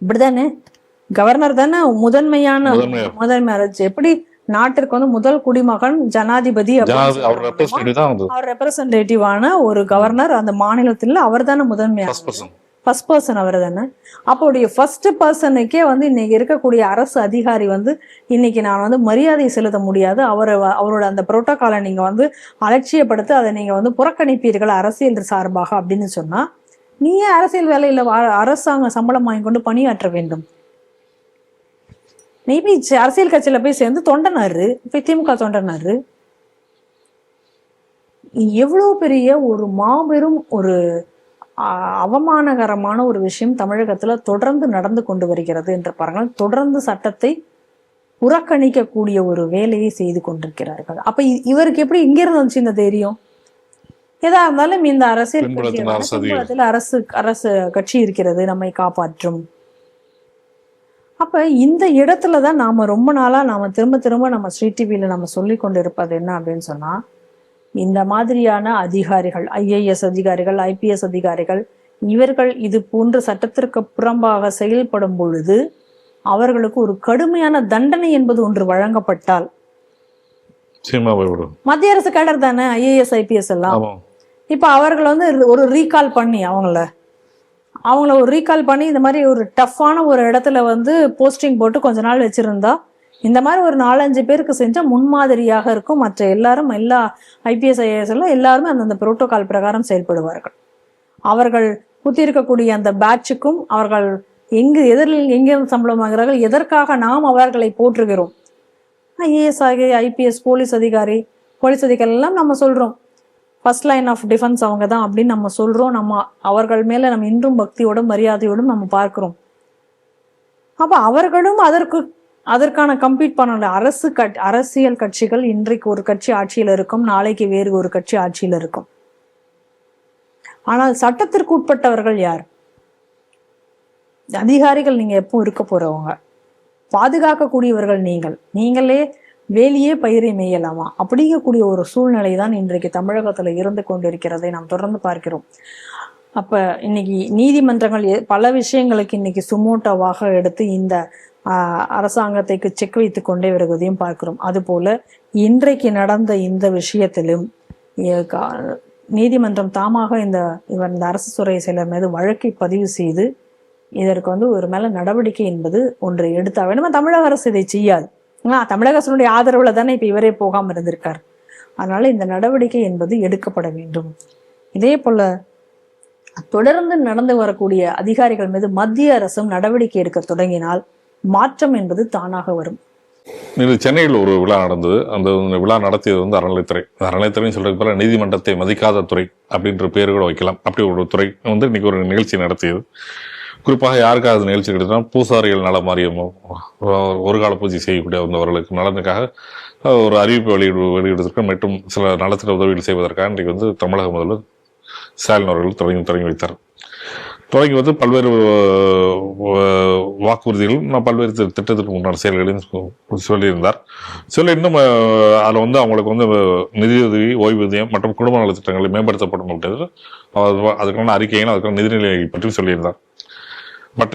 இப்படிதானே கவர்னர் தானே முதன்மையான எப்படி நாட்டிற்கு வந்து முதல் குடிமகன் ஜனாதிபதி, அவர் ரெப்ரசன்டேட்டிவான ஒரு கவர்னர் அந்த மாநிலத்தில், அவர் தானே முதன்மையான ஃபர்ஸ்ட் பர்சன், அவர் தானே. அப்போடைய ஃபர்ஸ்ட் பர்சனுக்கே வந்து இன்னைக்கு இருக்கக்கூடிய அரசு அதிகாரி வந்து இன்னைக்கு நான் வந்து மரியாதை செலுத்த முடியாது, அவரோட அந்த புரோட்டோகாலை நீங்க வந்து அலட்சியப்படுத்த, அதை நீங்க வந்து புறக்கணிப்பீர்கள் அரசியல் சார்பாக அப்படின்னு சொன்னா, நீ ஏன் அரசியல் வேலையில அரசாங்க சம்பளம் வாங்கி கொண்டு பணியாற்ற வேண்டும்? மேபி அரசியல் கட்சியில போய் சேர்ந்து தொண்டனாரு, போய் திமுக தொண்டனாரு. எவ்வளவு பெரிய ஒரு மாபெரும் ஒரு அவமானகரமான ஒரு விஷயம் தமிழகத்துல தொடர்ந்து நடந்து கொண்டு வருகிறது என்று பாருங்கள். தொடர்ந்து சட்டத்தை புறக்கணிக்கக்கூடிய ஒரு வேலையை செய்து கொண்டிருக்கிறார்கள். அப்ப இவருக்கு எப்படி இங்க இருந்து வந்துச்சு இந்த தைரியம்? எதா இருந்தாலும் இந்த அரசியல் அரசு கட்சி இருக்கிறது, நம்மை காப்பாற்றும். அப்ப இந்த இடத்துலதான் நாம ரொம்ப நாளா திரும்ப திரும்ப நம்ம ஸ்ரீ டிவியில நம்ம சொல்லி கொண்டு இருப்பது என்ன அப்படின்னு சொன்னா, இந்த மாதிரியான அதிகாரிகள், IAS அதிகாரிகள், IPS அதிகாரிகள், இவர்கள் இது போன்ற சட்டத்திற்கு புறம்பாக செயல்படும் பொழுது அவர்களுக்கு ஒரு கடுமையான தண்டனை என்பது ஒன்று வழங்கப்பட்டால், மத்திய அரசு கேடர் தானே IAS IPS எல்லாம், இப்ப அவர்கள் வந்து ஒரு ரீகால் பண்ணி அவங்கள ஒரு ரீகால் பண்ணி இந்த மாதிரி ஒரு டஃப்பான ஒரு இடத்துல வந்து போஸ்டிங் போட்டு கொஞ்ச நாள் வச்சிருந்தா, இந்த மாதிரி ஒரு 4-5 பேருக்கு செஞ்சா முன்மாதிரியாக இருக்கும். மற்ற எல்லா IPS IAS எல்லாம் எல்லாருமே அந்த புரோட்டோகால் பிரகாரம் செயல்படுவார்கள். அவர்கள் குத்திருக்கக்கூடிய அந்த பேட்சுக்கும் அவர்கள் எங்கே சம்பளம் வாங்குறார்கள், எதற்காக நாம் அவர்களை போற்றுகிறோம். IAS IPS போலீஸ் அதிகாரி எல்லாம் நம்ம சொல்றோம் ஃபர்ஸ்ட் லைன் ஆஃப் டிஃபென்ஸ் அவங்க தான் அப்படின்னு நம்ம சொல்றோம். நம்ம அவர்கள் மேல நம்ம இன்றும் பக்தியோடும் மரியாதையோடும் நம்ம பார்க்கிறோம். அப்ப அவர்களும் அதற்கான கம்பீட் பண்ணல. அரசியல் கட்சிகள் இன்றைக்கு ஒரு கட்சி ஆட்சியில் இருக்கும், நாளைக்கு வேறு ஒரு கட்சி ஆட்சியில் இருக்கும். ஆனால் சட்டத்திற்கு உட்பட்டவர்கள் யார்? அதிகாரிகள் நீங்க எப்போ இருக்க போறவங்க, பாதுகாக்கக்கூடியவர்கள் நீங்களே வேலியே பயிரை மேயலாமா அப்படிங்கக்கூடிய ஒரு சூழ்நிலை தான் இன்றைக்கு தமிழகத்துல இருந்து கொண்டிருக்கிறதை நாம் தொடர்ந்து பார்க்கிறோம். அப்ப இன்னைக்கு நீதிமன்றங்கள் பல விஷயங்களுக்கு இன்னைக்கு சுமோட்டோவாக எடுத்து இந்த அரசாங்கத்தைக்கு செக் வைத்து கொண்டே வருவதையும் பார்க்கிறோம். அதுபோல இன்றைக்கு நடந்த இந்த விஷயத்திலும் நீதிமன்றம் தாமாக இந்த அரசு துறை செயலர் மீது வழக்கை பதிவு செய்து இதற்கு வந்து ஒரு மேல நடவடிக்கை என்பது ஒன்றை எடுத்தா வேணுமா. தமிழக அரசு இதை செய்யாது. தமிழக அரசுடைய ஆதரவுல தானே இப்ப இவரே போகாம இருந்திருக்கார். அதனால இந்த நடவடிக்கை என்பது எடுக்கப்பட வேண்டும். இதே போல தொடர்ந்து நடந்து வரக்கூடிய அதிகாரிகள் மீது மத்திய அரசும் நடவடிக்கை எடுக்க தொடங்கினால் மாற்றம் என்பது தானாக வரும். சென்னையில் ஒரு விழா நடந்தது. அந்த விழா நடத்தியது வந்து அறநிலைத்துறைன்னு சொல்றதுக்கு பதிலாக நீதிமன்றத்தை மதிக்காத துறை அப்படின்ற பேர் கூட வைக்கலாம். அப்படி ஒரு துறை வந்து இன்னைக்கு ஒரு நிகழ்ச்சி நடத்தியது. குறிப்பாக யாருக்காக அது நிகழ்ச்சி கிடைத்தா பூசாரிகள் நல மாரியமும் ஒரு கால பூஜை செய்யக்கூடிய வந்தவர்களுக்கு நலனுக்காக ஒரு அறிவிப்பு வெளியிடுவதற்கு மற்றும் சில நலத்திட்ட உதவிகள் செய்வதற்காக இன்றைக்கு வந்து தமிழக முதல்வர் ஸ்டாலின் அவர்கள் தொடங்கி வைத்தார். தொடங்கி வந்து பல்வேறு வாக்குறுதிகளும் பல்வேறு திட்டத்திற்கு உண்டான செயல்களையும் சொல்லியிருந்தார். இன்னும் அதில் வந்து அவங்களுக்கு வந்து நிதியுதவி, ஓய்வூதியம் மற்றும் குடும்ப நல திட்டங்களை மேம்படுத்தப்படும் அப்படின்றது அதுக்கான அறிக்கையும் அதுக்கான நிதிநிலையை பற்றி சொல்லியிருந்தார். பட்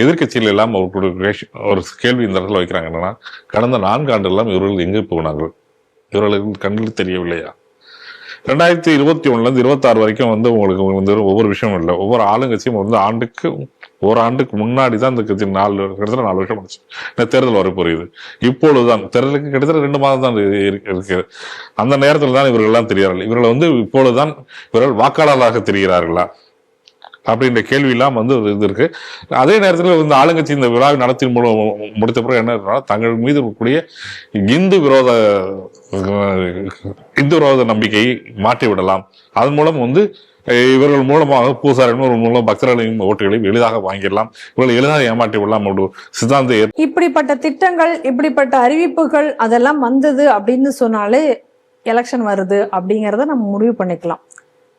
எதிர்கட்சியில் எல்லாம் ஒரு கேள்வி இந்த இடத்துல வைக்கிறாங்க. என்னன்னா, கடந்த 4 ஆண்டுகளாம் இவர்கள் எங்கே போனார்கள்? இவர்களுக்கு கண்ணில் தெரியவில்லையா? 2021 26 வரைக்கும் வந்து உங்களுக்கு வந்து ஒவ்வொரு விஷயமும் இல்லை. ஒவ்வொரு ஆளுங்கட்சியும் வந்து ஆண்டுக்கு முன்னாடி தான் இந்த கட்சி 4 வருஷம் ஆச்சு தேர்தல் வர போறது. இப்பொழுதுதான் தேர்தலுக்கு கிட்டத்தட்ட 2 மாதம் தான் இருக்கு. அந்த நேரத்தில் தான் இவர்கள் எல்லாம் தெரிகிறார்கள். இவர்கள் வந்து இப்பொழுதுதான் இவர்கள் வாக்காளராக தெரிகிறார்களா அப்படின்ற கேள்வி எல்லாம் வந்து இது இருக்கு. அதே நேரத்தில் இந்த ஆளுங்கட்சி இந்த விழாவை நடத்தி முடித்த பிறகு என்ன, தங்கள் மீது இருக்கக்கூடிய இந்து விரோத நம்பிக்கையை மாற்றி விடலாம், அதன் மூலம் வந்து இவர்கள் மூலமாக பூசாரிகள் மூலம் பக்தர்களின் ஓட்டுகளையும் எளிதாக வாங்கிடலாம், இவர்கள் எளிதாக ஏமாற்றி விடலாம் ஒரு சித்தாந்த இப்படிப்பட்ட திட்டங்கள், இப்படிப்பட்ட அறிவிப்புகள் அதெல்லாம் வந்தது அப்படின்னு சொன்னாலே எலெக்ஷன் வருது அப்படிங்கிறத நம்ம முடிவு பண்ணிக்கலாம்.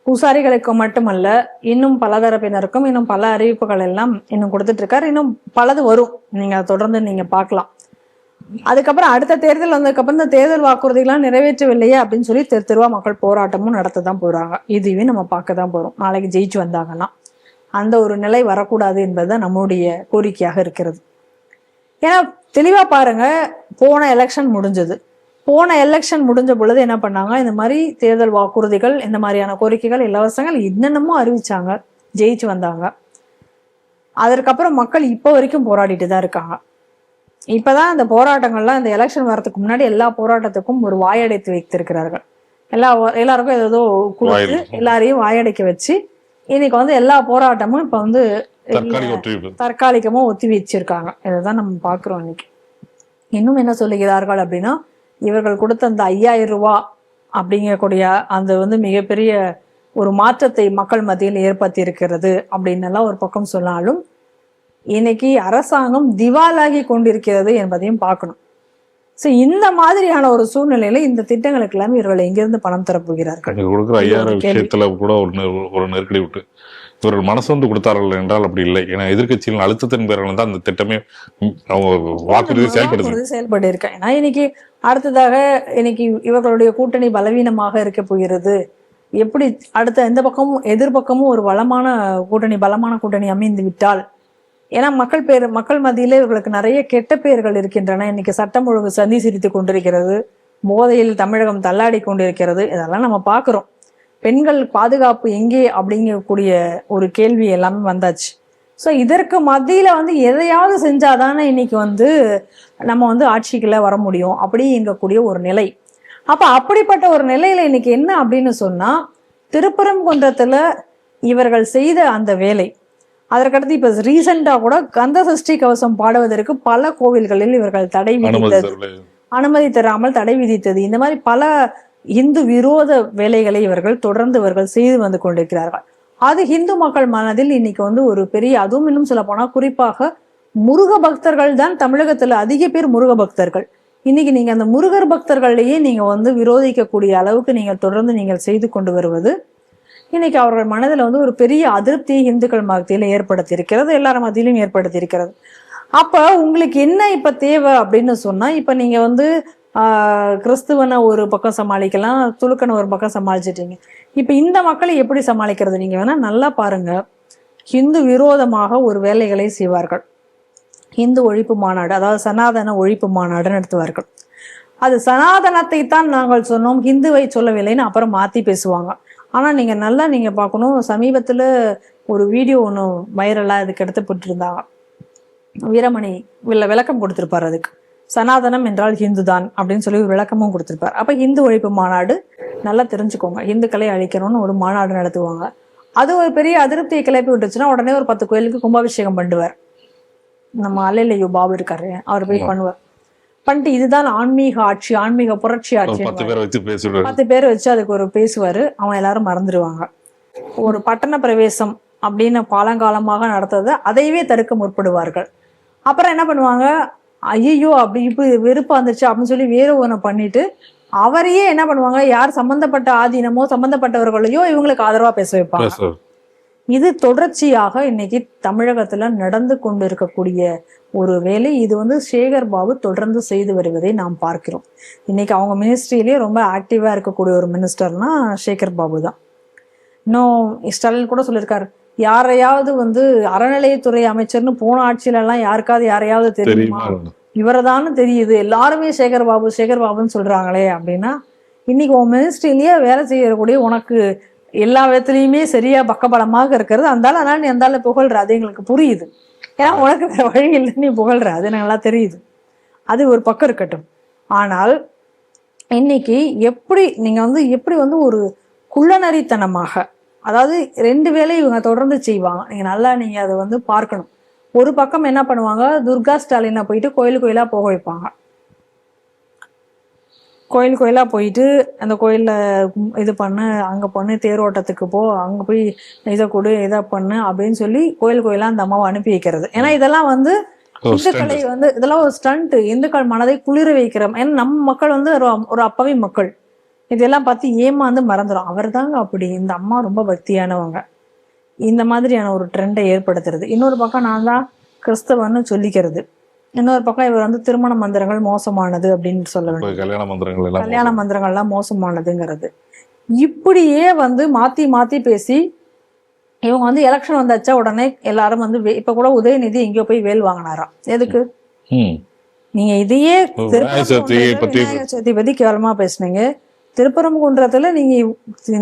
பூசாரிகளுக்கு மட்டுமல்ல, இன்னும் பலதரப்பினருக்கும் இன்னும் பல அறிவிப்புகள் எல்லாம் இன்னும் கொடுத்துட்டு இருக்காரு. இன்னும் பலது வரும், நீங்க தொடர்ந்து நீங்க பார்க்கலாம். அதுக்கப்புறம் அடுத்த தேர்தல் வந்ததுக்கப்புறம் இந்த தேர்தல் வாக்குறுதிகள்லாம் நிறைவேற்றவில்லையே அப்படின்னு சொல்லி தெரு தெருவா மக்கள் போராட்டமும் நடத்ததான் போறாங்க. இதுவே நம்ம பார்க்க தான் போறோம். நாளைக்கு ஜெயிச்சு வந்தாங்கன்னா அந்த ஒரு நிலை வரக்கூடாது என்பதுதான் நம்முடைய கோரிக்கையாக இருக்கிறது. ஏன்னா தெளிவா பாருங்க, போன எலெக்ஷன் முடிஞ்ச பொழுது என்ன பண்ணாங்க, இந்த மாதிரி தேர்தல் வாக்குறுதிகள், இந்த மாதிரியான கோரிக்கைகள், இலவசங்கள் என்னென்னமோ அறிவிச்சாங்க, ஜெயிச்சு வந்தாங்க. அதற்கப்புறம் மக்கள் இப்போ வரைக்கும் போராடிட்டு தான் இருக்காங்க. இப்பதான் இந்த போராட்டங்கள்லாம், இந்த எலெக்ஷன் வரதுக்கு முன்னாடி எல்லா போராட்டத்துக்கும் ஒரு வாயடைத்து வைத்திருக்கிறார்கள். எல்லாருக்கும் ஏதோ கொடுத்து எல்லாரையும் வாயடைக்க வச்சு இன்னைக்கு வந்து எல்லா போராட்டமும் இப்ப வந்து தற்காலிகமா ஒத்தி வச்சிருக்காங்க. இதைதான் நம்ம பாக்குறோம். இன்னைக்கு இன்னும் என்ன சொல்லுகிறார்கள் அப்படின்னா, இவர்கள் கொடுத்த அந்த 5000 ரூபாய் அப்படிங்கக்கூடிய அந்த வந்து மிகப்பெரிய ஒரு மாற்றத்தை மக்கள் மத்தியில் ஏற்படுத்தி இருக்கிறது அப்படின்னு எல்லாம் ஒரு பக்கம் சொன்னாலும், இன்னைக்கு அரசாங்கம் திவாலாகி கொண்டிருக்கிறது என்பதையும் பார்க்கணும். சோ இந்த மாதிரியான ஒரு சூழ்நிலையில இந்த திட்டங்களுக்கு எல்லாமே இவர்கள் எங்கிருந்து பணம் தரப்போகிறார்கள்? கொடுக்குற 5000 விஷயத்துல கூட ஒரு நெருக்கடி விட்டு இவர்கள் மனசு வந்து கொடுத்தார்கள் என்றால் அப்படி இல்லை. ஏன்னா எதிர்கட்சியின் அழுத்தத்தின் பேரில் தான் அந்த திட்டமே வாக்குறுதி செயல்பட்டு இருக்கேன். ஏன்னா இன்னைக்கு அடுத்ததாக இன்னைக்கு இவர்களுடைய கூட்டணி பலவீனமாக இருக்க போகிறது. எப்படி அடுத்த எந்த பக்கமும் எதிர்பக்கமும் ஒரு பலமான கூட்டணி அமைந்து விட்டால், ஏன்னா மக்கள் மத்தியில இவர்களுக்கு நிறைய கெட்ட பெயர்கள் இருக்கின்றன. இன்னைக்கு சட்டம் ஒழுங்கு சந்தி சிரித்து கொண்டிருக்கிறது, போதையில் தமிழகம் தள்ளாடி கொண்டிருக்கிறது. இதெல்லாம் நம்ம பாக்குறோம். பெண்கள் பாதுகாப்பு எங்கே அப்படிங்கக்கூடிய ஒரு கேள்வி எல்லாமே வந்தாச்சு. ஸோ இதற்கு மத்தியில வந்து எதையாவது செஞ்சாதானே இன்னைக்கு வந்து நம்ம வந்து ஆட்சிக்குள்ள வர முடியும் அப்படிங்கக்கூடிய ஒரு நிலை. அப்படிப்பட்ட ஒரு நிலையில இன்னைக்கு என்ன அப்படின்னு சொன்னா, திருப்பரங்குன்றத்துல இவர்கள் செய்த அந்த வேலை, அதற்கடுத்து இப்ப ரீசெண்டா கூட கந்த சஷ்டி கவசம் பாடுவதற்கு பல கோவில்களில் இவர்கள் அனுமதி தராமல் தடை விதித்தது. இந்த மாதிரி பல இந்து விரோத வேலைகளை இவர்கள் செய்து வந்து கொண்டிருக்கிறார்கள். அது இந்து மக்கள் மனதில் இன்னைக்கு வந்து ஒரு பெரிய, அதுவும் இன்னும் சொல்ல போனா குறிப்பாக முருக பக்தர்கள் தான் தமிழகத்துல அதிக பேர் முருக பக்தர்கள். இன்னைக்கு நீங்க அந்த முருகர் பக்தர்களையே நீங்க வந்து விரோதிக்கக்கூடிய அளவுக்கு நீங்கள் தொடர்ந்து செய்து கொண்டு வருவது இன்னைக்கு அவர்கள் மனதில் வந்து ஒரு பெரிய அதிருப்தியை இந்துக்கள் மத்தியில ஏற்படுத்தி இருக்கிறது, எல்லாரும் மத்தியிலும் ஏற்படுத்தி இருக்கிறது. அப்ப உங்களுக்கு என்ன இப்ப தேவை அப்படின்னு சொன்னா, இப்ப நீங்க வந்து கிறிஸ்துவனை ஒரு பக்கம் சமாளிக்கலாம், துலுக்கனை ஒரு பக்கம் சமாளிச்சிட்டீங்க. இப்ப இந்த மக்களை எப்படி சமாளிக்கிறது? நீங்க வேணா நல்லா பாருங்க, ஹிந்து விரோதமாக ஒரு வேலைகளை செய்வார்கள். ஹிந்து ஒழிப்பு மாநாடு, அதாவது சனாதன ஒழிப்பு மாநாடு நடத்துவார்கள். அது சனாதனத்தை தான் நாங்கள் சொன்னோம், ஹிந்துவை சொல்லவில்லைன்னு அப்புறம் மாத்தி பேசுவாங்க. ஆனா நீங்க பார்க்கணும், சமீபத்துல ஒரு வீடியோ ஒன்று வைரலா இதுக்கு எடுத்துப்பட்டு இருந்தாங்க. வீரமணி விளக்கம் கொடுத்திருப்பார். அதுக்கு சனாதனம் என்றால் ஹிந்து தான் அப்படின்னு சொல்லி ஒரு விளக்கமும் கொடுத்திருப்பார். அப்ப ஹிந்து ஒழிப்பு மாநாடு நல்லா தெரிஞ்சுக்கோங்க, இந்துக்களை அழிக்கணும்னு ஒரு மாநாடு நடத்துவாங்க. அது ஒரு பெரிய அதிருப்தியை கிளப்பி விட்டுச்சுன்னா உடனே ஒரு 10 கோயிலுக்கு கும்பாபிஷேகம் பண்ணுவார். நம்ம அலையிலையோ பாபு இருக்காரு, அவர் போய் பண்ணிட்டு இதுதான் ஆன்மீக ஆட்சி, ஆன்மீக புரட்சி ஆட்சி, 10 பேரை வச்சு அதுக்கு ஒரு பேசுவாரு. அவன் எல்லாரும் மறந்துடுவாங்க. ஒரு பட்டண பிரவேசம் அப்படின்னு காலங்காலமாக நடத்துறது அதையவே தடுக்க முற்படுவார்கள். அப்புறம் என்ன பண்ணுவாங்க, ஐயோ அப்படி இப்ப வெறுப்பா வந்துருச்சு அப்படின்னு சொல்லி வேற ஒண்ணு பண்ணிட்டு அவரையே என்ன பண்ணுவாங்க, யார் சம்பந்தப்பட்ட ஆதீனமோ சம்பந்தப்பட்டவர்களையோ இவங்களுக்கு ஆதரவா பேச வைப்பாங்க. இது தொடர்ச்சியாக இன்னைக்கு தமிழகத்துல நடந்து கொண்டு இருக்கக்கூடிய ஒரு வேலை. இது வந்து சேகர் பாபு தொடர்ந்து செய்து வருவதை நாம் பார்க்கிறோம். இன்னைக்கு அவங்க மினிஸ்ட்ரியிலேயே ரொம்ப ஆக்டிவா இருக்கக்கூடிய ஒரு மினிஸ்டர்னா சேகர் பாபு தான். இன்னும் ஸ்டாலின் கூட சொல்லியிருக்காரு, யாரையாவது வந்து அறநிலையத்துறை அமைச்சர்னு போன ஆட்சியில எல்லாம் யாரையாவது தெரியுமா, இவரதானு தெரியுது, எல்லாருமே சேகர் பாபுன்னு சொல்றாங்களே அப்படின்னா, இன்னைக்கு உன் மினிஸ்ட்ரியிலேயே வேலை செய்யக்கூடிய உனக்கு எல்லா விதத்துலயுமே சரியா பக்கபலமாக இருக்கிறது அந்தாலும், அதனால நீ அந்தால புகழ்ற, அது எங்களுக்கு புரியுது. ஏன்னா உனக்கு வேற வழி இல்லை, நீ புகழ்ற, அது நல்லா தெரியுது. அது ஒரு பக்கம் இருக்கட்டும். ஆனால் இன்னைக்கு எப்படி வந்து ஒரு குள்ளநரித்தனமாக, அதாவது 2 வேலை இவங்க தொடர்ந்து செய்வாங்க. நீங்க அதை வந்து பார்க்கணும். ஒரு பக்கம் என்ன பண்ணுவாங்க, துர்கா ஸ்டாலினை போயிட்டு கோயிலா போக வைப்பாங்க. கோயில் கோயிலாக போயிட்டு அந்த கோயிலில் இது பண்ணு, அங்கே பண்ணு, தேரோட்டத்துக்கு போ, அங்கே போய் இதை கொடு, இதை பண்ணு அப்படின்னு சொல்லி கோயில் கோயிலாக அந்த அம்மாவை அனுப்பி வைக்கிறது. ஏன்னா இதெல்லாம் வந்து இந்துக்களை வந்து இதெல்லாம் ஒரு ஸ்டண்ட், இந்துக்கள் மனதை குளிர வைக்கிற. ஏன்னா நம்ம மக்கள் வந்து ஒரு அப்பாவி மக்கள், இதெல்லாம் பார்த்து ஏமாந்து மறந்துடும். அவர் தாங்க அப்படி, இந்த அம்மா ரொம்ப பக்தியானவங்க, இந்த மாதிரியான ஒரு ட்ரெண்டை ஏற்படுத்துறது. இன்னொரு பக்கம் நான் தான் கிறிஸ்தவன்னு சொல்லிக்கிறது, இன்னொரு பக்கம் இவர் வந்து திருமண மந்திரங்கள் மோசமானது அப்படின்னு சொல்ல வேண்டும், கல்யாண மந்திரங்கள்லாம் மோசமானதுங்கிறது. இப்படியே வந்து மாத்தி மாத்தி பேசி இவங்க வந்து எலெக்ஷன் வந்தாச்சா உடனே எல்லாரும் வந்து இப்ப கூட உதயநிதி எங்கேயோ போய் வேல் வாங்கினாராம். எதுக்கு? நீங்க இதையே விநாயகர் சதுர்த்தி பத்தி கேவலமா பேசுனீங்க. திருப்பரங்குன்றத்துல நீங்க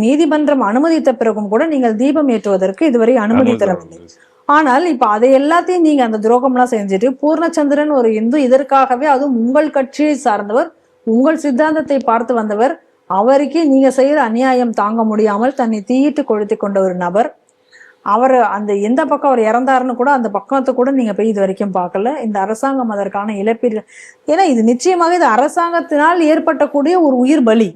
நீதிமன்றம் அனுமதித்த பிறகும் கூட நீங்கள் தீபம் ஏற்றுவதற்கு இதுவரை அனுமதி தரவில்லை. ஆனால் இப்ப அதை எல்லாத்தையும் நீங்க அந்த துரோகம்லாம் செஞ்சுட்டு, பூர்ணச்சந்திரன் ஒரு இந்து, இதற்காகவே அதுவும் உங்கள் கட்சியை சார்ந்தவர், உங்கள் சித்தாந்தத்தை பார்த்து வந்தவர், அவருக்கே நீங்க செய்யற அநியாயம் தாங்க முடியாமல் தன்னை தீயிட்டு கொளுத்தி கொண்ட ஒரு நபர், அவர் அந்த எந்த பக்கம் அவர் இறந்தாருன்னு கூட அந்த பக்கத்தை கூட நீங்க போய் இது வரைக்கும் பார்க்கல. இந்த அரசாங்கம் அதற்கான இழப்பீடு, ஏன்னா இது நிச்சயமாக இது அரசாங்கத்தினால் ஏற்பட்டக்கூடிய ஒரு உயிர் பலி.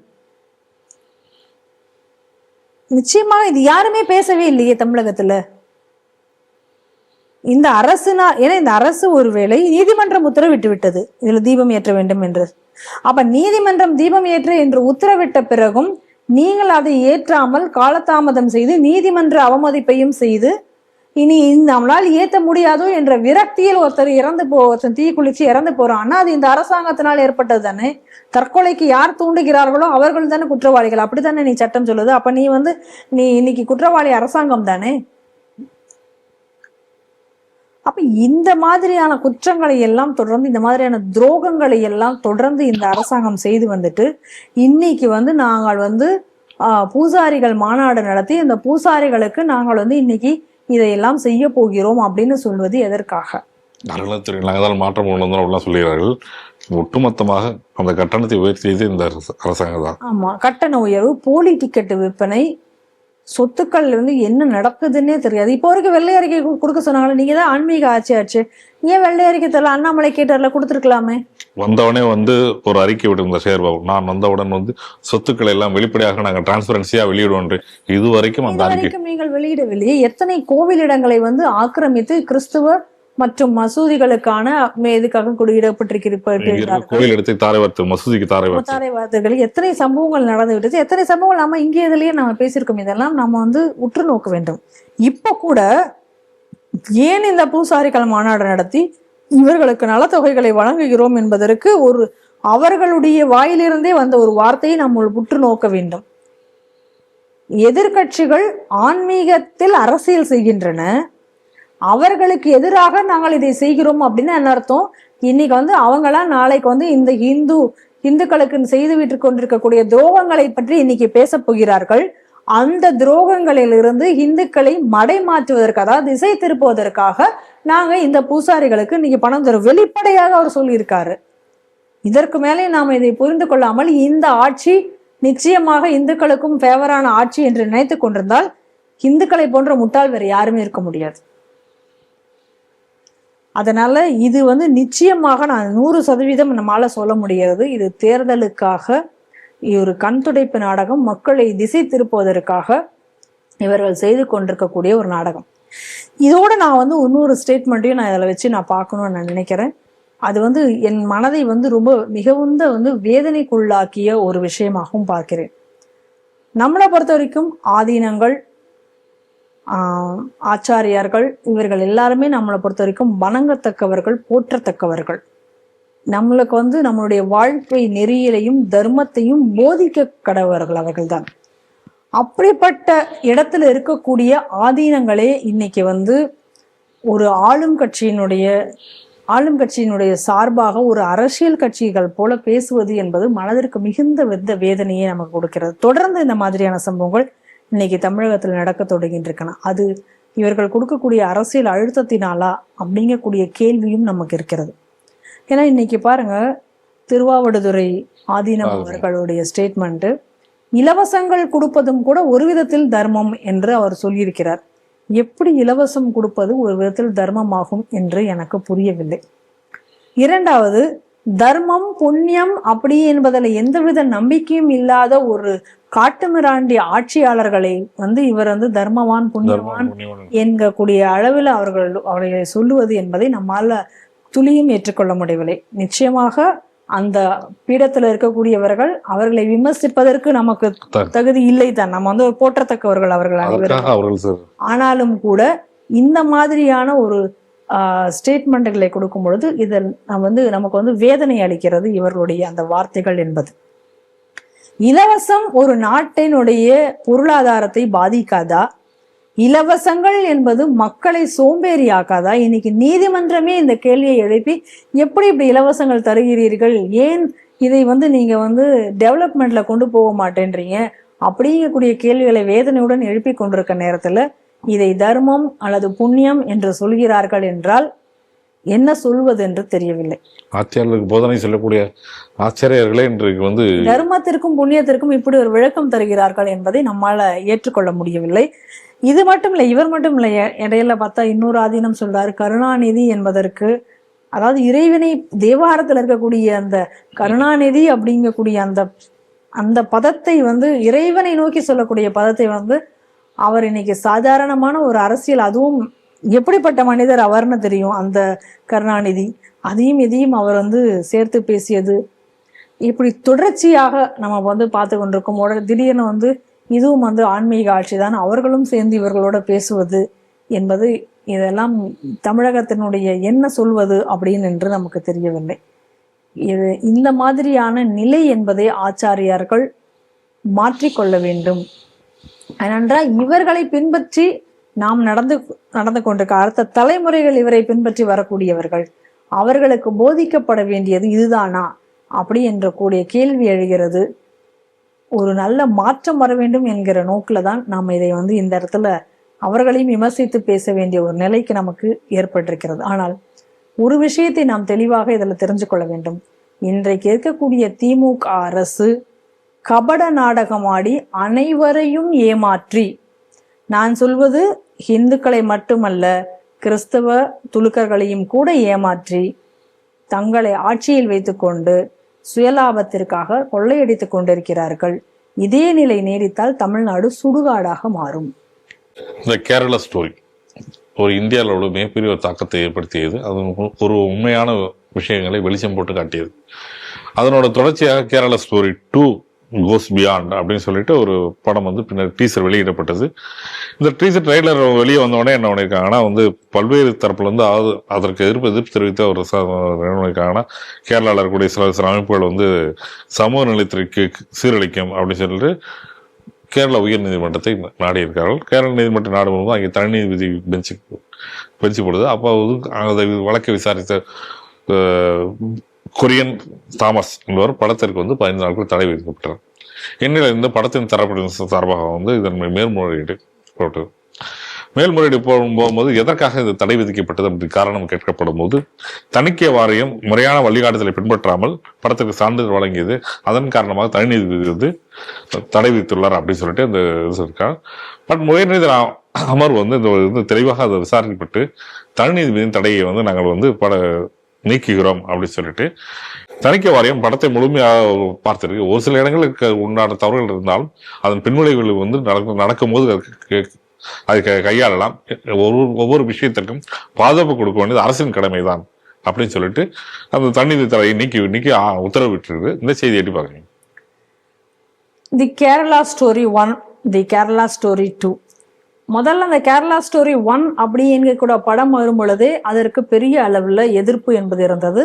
நிச்சயமாக இது யாருமே பேசவே இல்லையே தமிழகத்துல. இந்த அரசுனா, ஏன்னா இந்த அரசு ஒருவேளை நீதிமன்றம் உத்தரவிட்டு விட்டது இதுல தீபம் ஏற்ற வேண்டும் என்று. அப்ப நீதிமன்றம் தீபம் ஏற்று என்று உத்தரவிட்ட பிறகும் நீங்கள் அதை ஏற்றாமல் காலதாமதம் செய்து நீதிமன்ற அவமதிப்பையும் செய்து, இனி நம்மளால் ஏற்ற முடியாதோ என்ற விரக்தியில் ஒருத்தர் தீ குளிச்சு இறந்து போறான்னா அது இந்த அரசாங்கத்தினால் ஏற்பட்டது தானே. தற்கொலைக்கு யார் தூண்டுகிறார்களோ அவர்கள் தானே குற்றவாளிகள், அப்படித்தானே நீ சட்டம் சொல்லுது. அப்ப நீ இன்னைக்கு குற்றவாளி அரசாங்கம் தானே. அப்ப இந்த மாதிரியான குற்றங்களை எல்லாம் தொடர்ந்து, இந்த மாதிரியான துரோகங்களை எல்லாம் தொடர்ந்து இந்த அரசாங்கம் செய்து வந்துட்டு, இன்னைக்கு வந்து நாங்கள் வந்து பூசாரிகள் மாநாடு நடத்தி இந்த பூசாரிகளுக்கு நாங்கள் வந்து இன்னைக்கு இதையெல்லாம் செய்ய போகிறோம் அப்படின்னு சொல்வது எதற்காக? அறநிலையத்துறையில் மாற்றம் கொண்டு வந்தோம் சொல்லுகிறார்கள். ஒட்டுமொத்தமாக அந்த கட்டணத்தை உயர்த்தியது இந்த அரசாங்கம் தான். ஆமா, கட்டண உயர்வு, போலி டிக்கெட் விற்பனை, சொத்துக்கள் வந்து என்ன நடக்குதுன்னே தெரியாது. இப்போ வரைக்கும் வெள்ளை அறிக்கை கொடுக்க சொன்னாங்களே, நீங்க தான் ஆன்மீக ஆட்சி, ஏன் வெள்ளை அறிக்கை தெரியல? அண்ணாமலை கேட்டர்ல கொடுத்துருக்கலாமே. வந்தவனே வந்து ஒரு அறிக்கை விட்டு சேர்பாபு, நான் வந்தவுடன் வந்து சொத்துக்களை எல்லாம் வெளிப்படையாக நாங்கள் டிரான்ஸ்பரன்சியா வெளியிடுவோம். இது வரைக்கும் அந்த அறிக்கை நீங்கள் வெளியிடவில்லையே. எத்தனை கோவிலிடங்களை வந்து ஆக்கிரமித்து கிறிஸ்துவ மற்றும் மசூதிகளுக்கான இதுக்காக குடியிடப்பட்டிருக்கிறது. கோயில் இடத்தை தாரை வார்த்தை, மசூதிக்கு தாரை வார்த்தைகள் எத்தனை சம்பவங்கள் நடந்து விட்டது, எத்தனை சம்பவங்கள் நம்ம இங்கே இதுலயே நம்ம பேசியிருக்கோம். இதெல்லாம் நம்ம வந்து உற்று நோக்க வேண்டும். இப்ப கூட ஏன் இந்த பூசாரிகள் மாநாடு நடத்தி இவர்களுக்கு நலத்தொகைகளை வழங்குகிறோம் என்பதற்கு ஒரு அவர்களுடைய வாயிலிருந்தே வந்த ஒரு வார்த்தையை நம்ம உற்று நோக்க வேண்டும். எதிர்கட்சிகள் ஆன்மீகத்தில் அரசியல் செய்கின்றன, அவர்களுக்கு எதிராக நாங்கள் இதை செய்கிறோம் அப்படின்னு என்ன அர்த்தம்? இன்னைக்கு வந்து அவங்களாம் நாளைக்கு வந்து இந்த இந்துக்களுக்கு செய்து விட்டு கொண்டிருக்கக்கூடிய துரோகங்களை பற்றி இன்னைக்கு பேச போகிறார்கள். அந்த துரோகங்களிலிருந்து இந்துக்களை மடை மாற்றுவதற்கு, அதாவது திசை திருப்புவதற்காக நாங்க இந்த பூசாரிகளுக்கு இன்னைக்கு பணம் தரும், வெளிப்படையாக அவர் சொல்லியிருக்காரு. இதற்கு மேலே நாம இதை புரிந்து கொள்ளாமல் இந்த ஆட்சி நிச்சயமாக இந்துக்களுக்கும் ஃபேவரான ஆட்சி என்று நினைத்து கொண்டிருந்தால் இந்துக்களை போன்ற முட்டாள் வேற யாருமே இருக்க முடியாது. அதனால இது வந்து நிச்சயமாக நான் 100% நம்மளால சொல்ல முடியாது, இது தேர்தலுக்காக ஒரு கண் துடைப்பு நாடகம், மக்களை திசை திருப்புவதற்காக இவர்கள் செய்து கொண்டிருக்கக்கூடிய ஒரு நாடகம். இதோட நான் வந்து இன்னொரு ஸ்டேட்மெண்ட்டையும் நான் இதில் வச்சு நான் பார்க்கணும்னு நான் நினைக்கிறேன். அது வந்து என் மனதை வந்து ரொம்ப மிகவும் வந்து வேதனைக்குள்ளாக்கிய ஒரு விஷயமாகவும் பார்க்கிறேன். நம்மளை பொறுத்த வரைக்கும் ஆதீனங்கள், ஆச்சாரியார்கள், இவர்கள் எல்லாருமே நம்மளை பொறுத்த வரைக்கும் வணங்கத்தக்கவர்கள், போற்றத்தக்கவர்கள். நம்மளுக்கு வந்து நம்மளுடைய வாழ்க்கை நெறியிலையும் தர்மத்தையும் போதிக்க கடவர்கள் அவர்கள்தான். அப்படிப்பட்ட இடத்துல இருக்கக்கூடிய ஆதீனங்களே இன்னைக்கு வந்து ஒரு ஆளும் கட்சியினுடைய சார்பாக ஒரு அரசியல் கட்சிகள் போல பேசுவது என்பது மனதிற்கு மிகுந்த வேதனையை நமக்கு கொடுக்கிறது. தொடர்ந்து இந்த மாதிரியான சம்பவங்கள் இன்னைக்கு தமிழகத்தில் நடக்க தொடங்கின்றிருக்கன. அது இவர்கள் கொடுக்கக்கூடிய அரசியல் அழுத்தத்தினாலா அப்படிங்கக்கூடிய கேள்வியும் நமக்கு இருக்கிறது. ஏன்னா இன்னைக்கு பாருங்க, திருவாவடுதுறை ஆதீனம் அவர்களுடைய ஸ்டேட்மெண்ட், இலவசங்கள் கொடுப்பதும் கூட ஒரு விதத்தில் தர்மம் என்று அவர் சொல்லியிருக்கிறார். எப்படி இலவசம் கொடுப்பது ஒரு விதத்தில் தர்மமாகும் என்று எனக்கு புரியவில்லை. இரண்டாவது, தர்மம் புண்ணியம் அப்படி என்பதில் எந்தவித நம்பிக்கையும் இல்லாத ஒரு காட்டுமிராண்டி ஆட்சியாளர்களை இவர் தர்மவான் புண்ணியவான் என்கக்கூடிய அளவில் அவர்களை சொல்லுவது என்பதை நம்மால துளியும் ஏற்றுக்கொள்ள முடியவில்லை. நிச்சயமாக அந்த பீடத்துல இருக்கக்கூடியவர்கள் அவர்களை விமர்சிப்பதற்கு நமக்கு தகுதி இல்லை தான். நம்ம போற்றத்தக்கவர்கள் அவர்கள் அனைவரும். ஆனாலும் கூட இந்த மாதிரியான ஒரு ஸ்டேட்மெண்ட்களை கொடுக்கும் பொழுது இதில் நமக்கு வேதனை அளிக்கிறது இவர்களுடைய அந்த வார்த்தைகள் என்பது. இலவசம் ஒரு நாட்டினுடைய பொருளாதாரத்தை பாதிக்காதா? இலவசங்கள் என்பது மக்களை சோம்பேறி ஆக்காதா? இன்னைக்கு நீதிமன்றமே இந்த கேள்வியை எழுப்பி எப்படி இப்படி இலவசங்கள் தருகிறீர்கள், ஏன் இதை நீங்க டெவலப்மெண்ட்ல கொண்டு போக மாட்டேன்றீங்க அப்படிங்கக்கூடிய கேள்விகளை வேதனையுடன் எழுப்பி கொண்டிருக்க நேரத்துல இதை தர்மம் அல்லது புண்ணியம் என்று சொல்கிறார்கள் என்றால் என்ன சொல்வது என்று தெரியவில்லை. ஆச்சாரியர்களுக்கு போதனை சொல்லக்கூடிய ஆச்சாரியர்களே இன்றைக்கு தர்மத்திற்கும் புண்ணியத்திற்கும் இப்படி ஒரு விளக்கம் தருகிறார்கள் என்பதை நம்மால ஏற்றுக்கொள்ள முடியவில்லை. இது மட்டும் இல்லை, இவர் மட்டும் இல்லை, இடையில பார்த்தா இன்னொரு ஆதீனம் சொல்றாரு கருணாநிதி என்பதற்கு, அதாவது இறைவனை தேவாரத்தில் இருக்கக்கூடிய அந்த கருணாநிதி அப்படிங்கக்கூடிய அந்த பதத்தை இறைவனை நோக்கி சொல்லக்கூடிய பதத்தை அவர் இன்னைக்கு சாதாரணமான ஒரு அரசியல், அதுவும் எப்படிப்பட்ட மனிதர் அவர்னு தெரியும் அந்த கருணாநிதி, அதையும் இதையும் அவர் சேர்த்து பேசியது இப்படி தொடர்ச்சியாக நம்ம பார்த்து கொண்டிருக்கோம். திடீர்னு இதுவும் ஆன்மீக ஆட்சி தான், அவர்களும் சேர்ந்து இவர்களோட பேசுவது என்பது இதெல்லாம் தமிழகத்தினுடைய என்ன சொல்வது அப்படின்னு என்று நமக்கு தெரியவில்லை. இது இந்த மாதிரியான நிலை என்பதை ஆச்சாரியார்கள் மாற்றிக்கொள்ள வேண்டும். ஏனென்றால் இவர்களை பின்பற்றி நாம் நடந்து கொண்டிருக்க அடுத்த தலைமுறைகள் இவரை பின்பற்றி வரக்கூடியவர்கள், அவர்களுக்கு போதிக்கப்பட வேண்டியது இதுதானா அப்படி என்ற கூடிய கேள்வி எழுகிறது. ஒரு நல்ல மாற்றம் வர வேண்டும் என்கிற நோக்கில தான் நாம் இதை இந்த இடத்துல அவர்களையும் விமர்சித்து பேச வேண்டிய ஒரு நிலைக்கு நமக்கு ஏற்பட்டிருக்கிறது. ஆனால் ஒரு விஷயத்தை நாம் தெளிவாக இதில் தெரிஞ்சு கொள்ள வேண்டும். இன்றைக்கு இருக்கக்கூடிய திமுக அரசு கபட நாடகமாடி அனைவரையும் ஏமாற்றி, நான் சொல்வது இந்துக்களை மட்டுமல்ல கிறிஸ்தவ துலுக்கர்களையும் கூட ஏமாற்றி தங்களை ஆட்சியில் வைத்துக்கொண்டு சுயலாபத்திற்காக கொள்ளையடித்துக் கொண்டிருக்கிறார்கள். இதே நிலை நீடித்தால் தமிழ்நாடு சுடுகாடாக மாறும். இந்த கேரளா ஸ்டோரி ஒரு இந்தியாவில் மிகப்பெரிய ஒரு தாக்கத்தை ஏற்படுத்தியது. அது ஒரு உண்மையான விஷயங்களை வெளிச்சம் போட்டு காட்டியது. அதனோட தொடர்ச்சியாக கேரளா ஸ்டோரி 2 கோஸ் பியாண்ட் அப்படின்னு சொல்லிட்டு ஒரு படம் பின்னர் டீசர் வெளியிடப்பட்டது. இந்த டீசர் ட்ரெய்லர் வெளியே வந்தோடனே என்ன பண்ணியிருக்காங்கன்னா பல்வேறு தரப்புல அதற்கு எதிர்ப்பு தெரிவித்த ஒரு என்ன பண்ணியிருக்காங்கன்னா கேரளாவில் இருக்கக்கூடிய சில அமைப்புகள் சமூக நிலையத்திற்கு சீரழிக்கும் அப்படின்னு சொல்லிட்டு கேரளா உயர் நீதிமன்றத்தை நாடி இருக்கிறார்கள். கேரள நீதிமன்றம் நாடும்போது அங்கே தனி நீதிபதி பெஞ்சு போடுது. அப்போ அதை வழக்கை விசாரித்த கொரியன் தாமஸ் என்பவர் படத்திற்கு 15 நாட்கள் தடை விதிக்கப்பட்டார். என்னில் இந்த படத்தின் தரப்பின் சார்பாக இதன் மேல்முறையீடு போட்டு மேல்முறையீடு போகும்போது எதற்காக இது தடை விதிக்கப்பட்டது அப்படி காரணம் கேட்கப்படும் போது தணிக்கை வாரியம் முறையான வழிகாட்டுதலை பின்பற்றாமல் படத்திற்கு சான்றிதழ் வழங்கியது, அதன் காரணமாக தனி நீதிபதி தடை விதித்துள்ளார் அப்படின்னு சொல்லிட்டு அந்த இது இருக்காங்க. பட் உயர்நீதி அமர்வு இந்த தெளிவாக அதை விசாரிக்கப்பட்டு தனி நீதிபதியின் தடையை நாங்கள் நீக்குகிறோம் அப்படின்னு சொல்லிட்டு தணிக்கை வாரியம் படத்தை முழுமையாக பார்த்திருக்கு. ஒரு சில இடங்களுக்கு உண்டான தவறுகள் இருந்தாலும் அதன் பின்விளைவுகள் நடக்கும் போது அதை கையாளலாம். ஒவ்வொரு விஷயத்திற்கும் பாதுகாப்பு கொடுக்க வேண்டியது அரசின் கடமைதான் அப்படின்னு சொல்லிட்டு அந்த தண்ணீர் தடையை நீக்கி உத்தரவிட்டிருக்கு. இந்த செய்தி எப்படி பாருங்க? தி கேரளா ஸ்டோரி 1, தி கேரளா ஸ்டோரி 2. முதல்ல அந்த கேரளா ஸ்டோரி 1 அப்படி என்கூட படம் வரும் பொழுதே அதற்கு பெரிய அளவில் எதிர்ப்பு என்பது இருந்தது.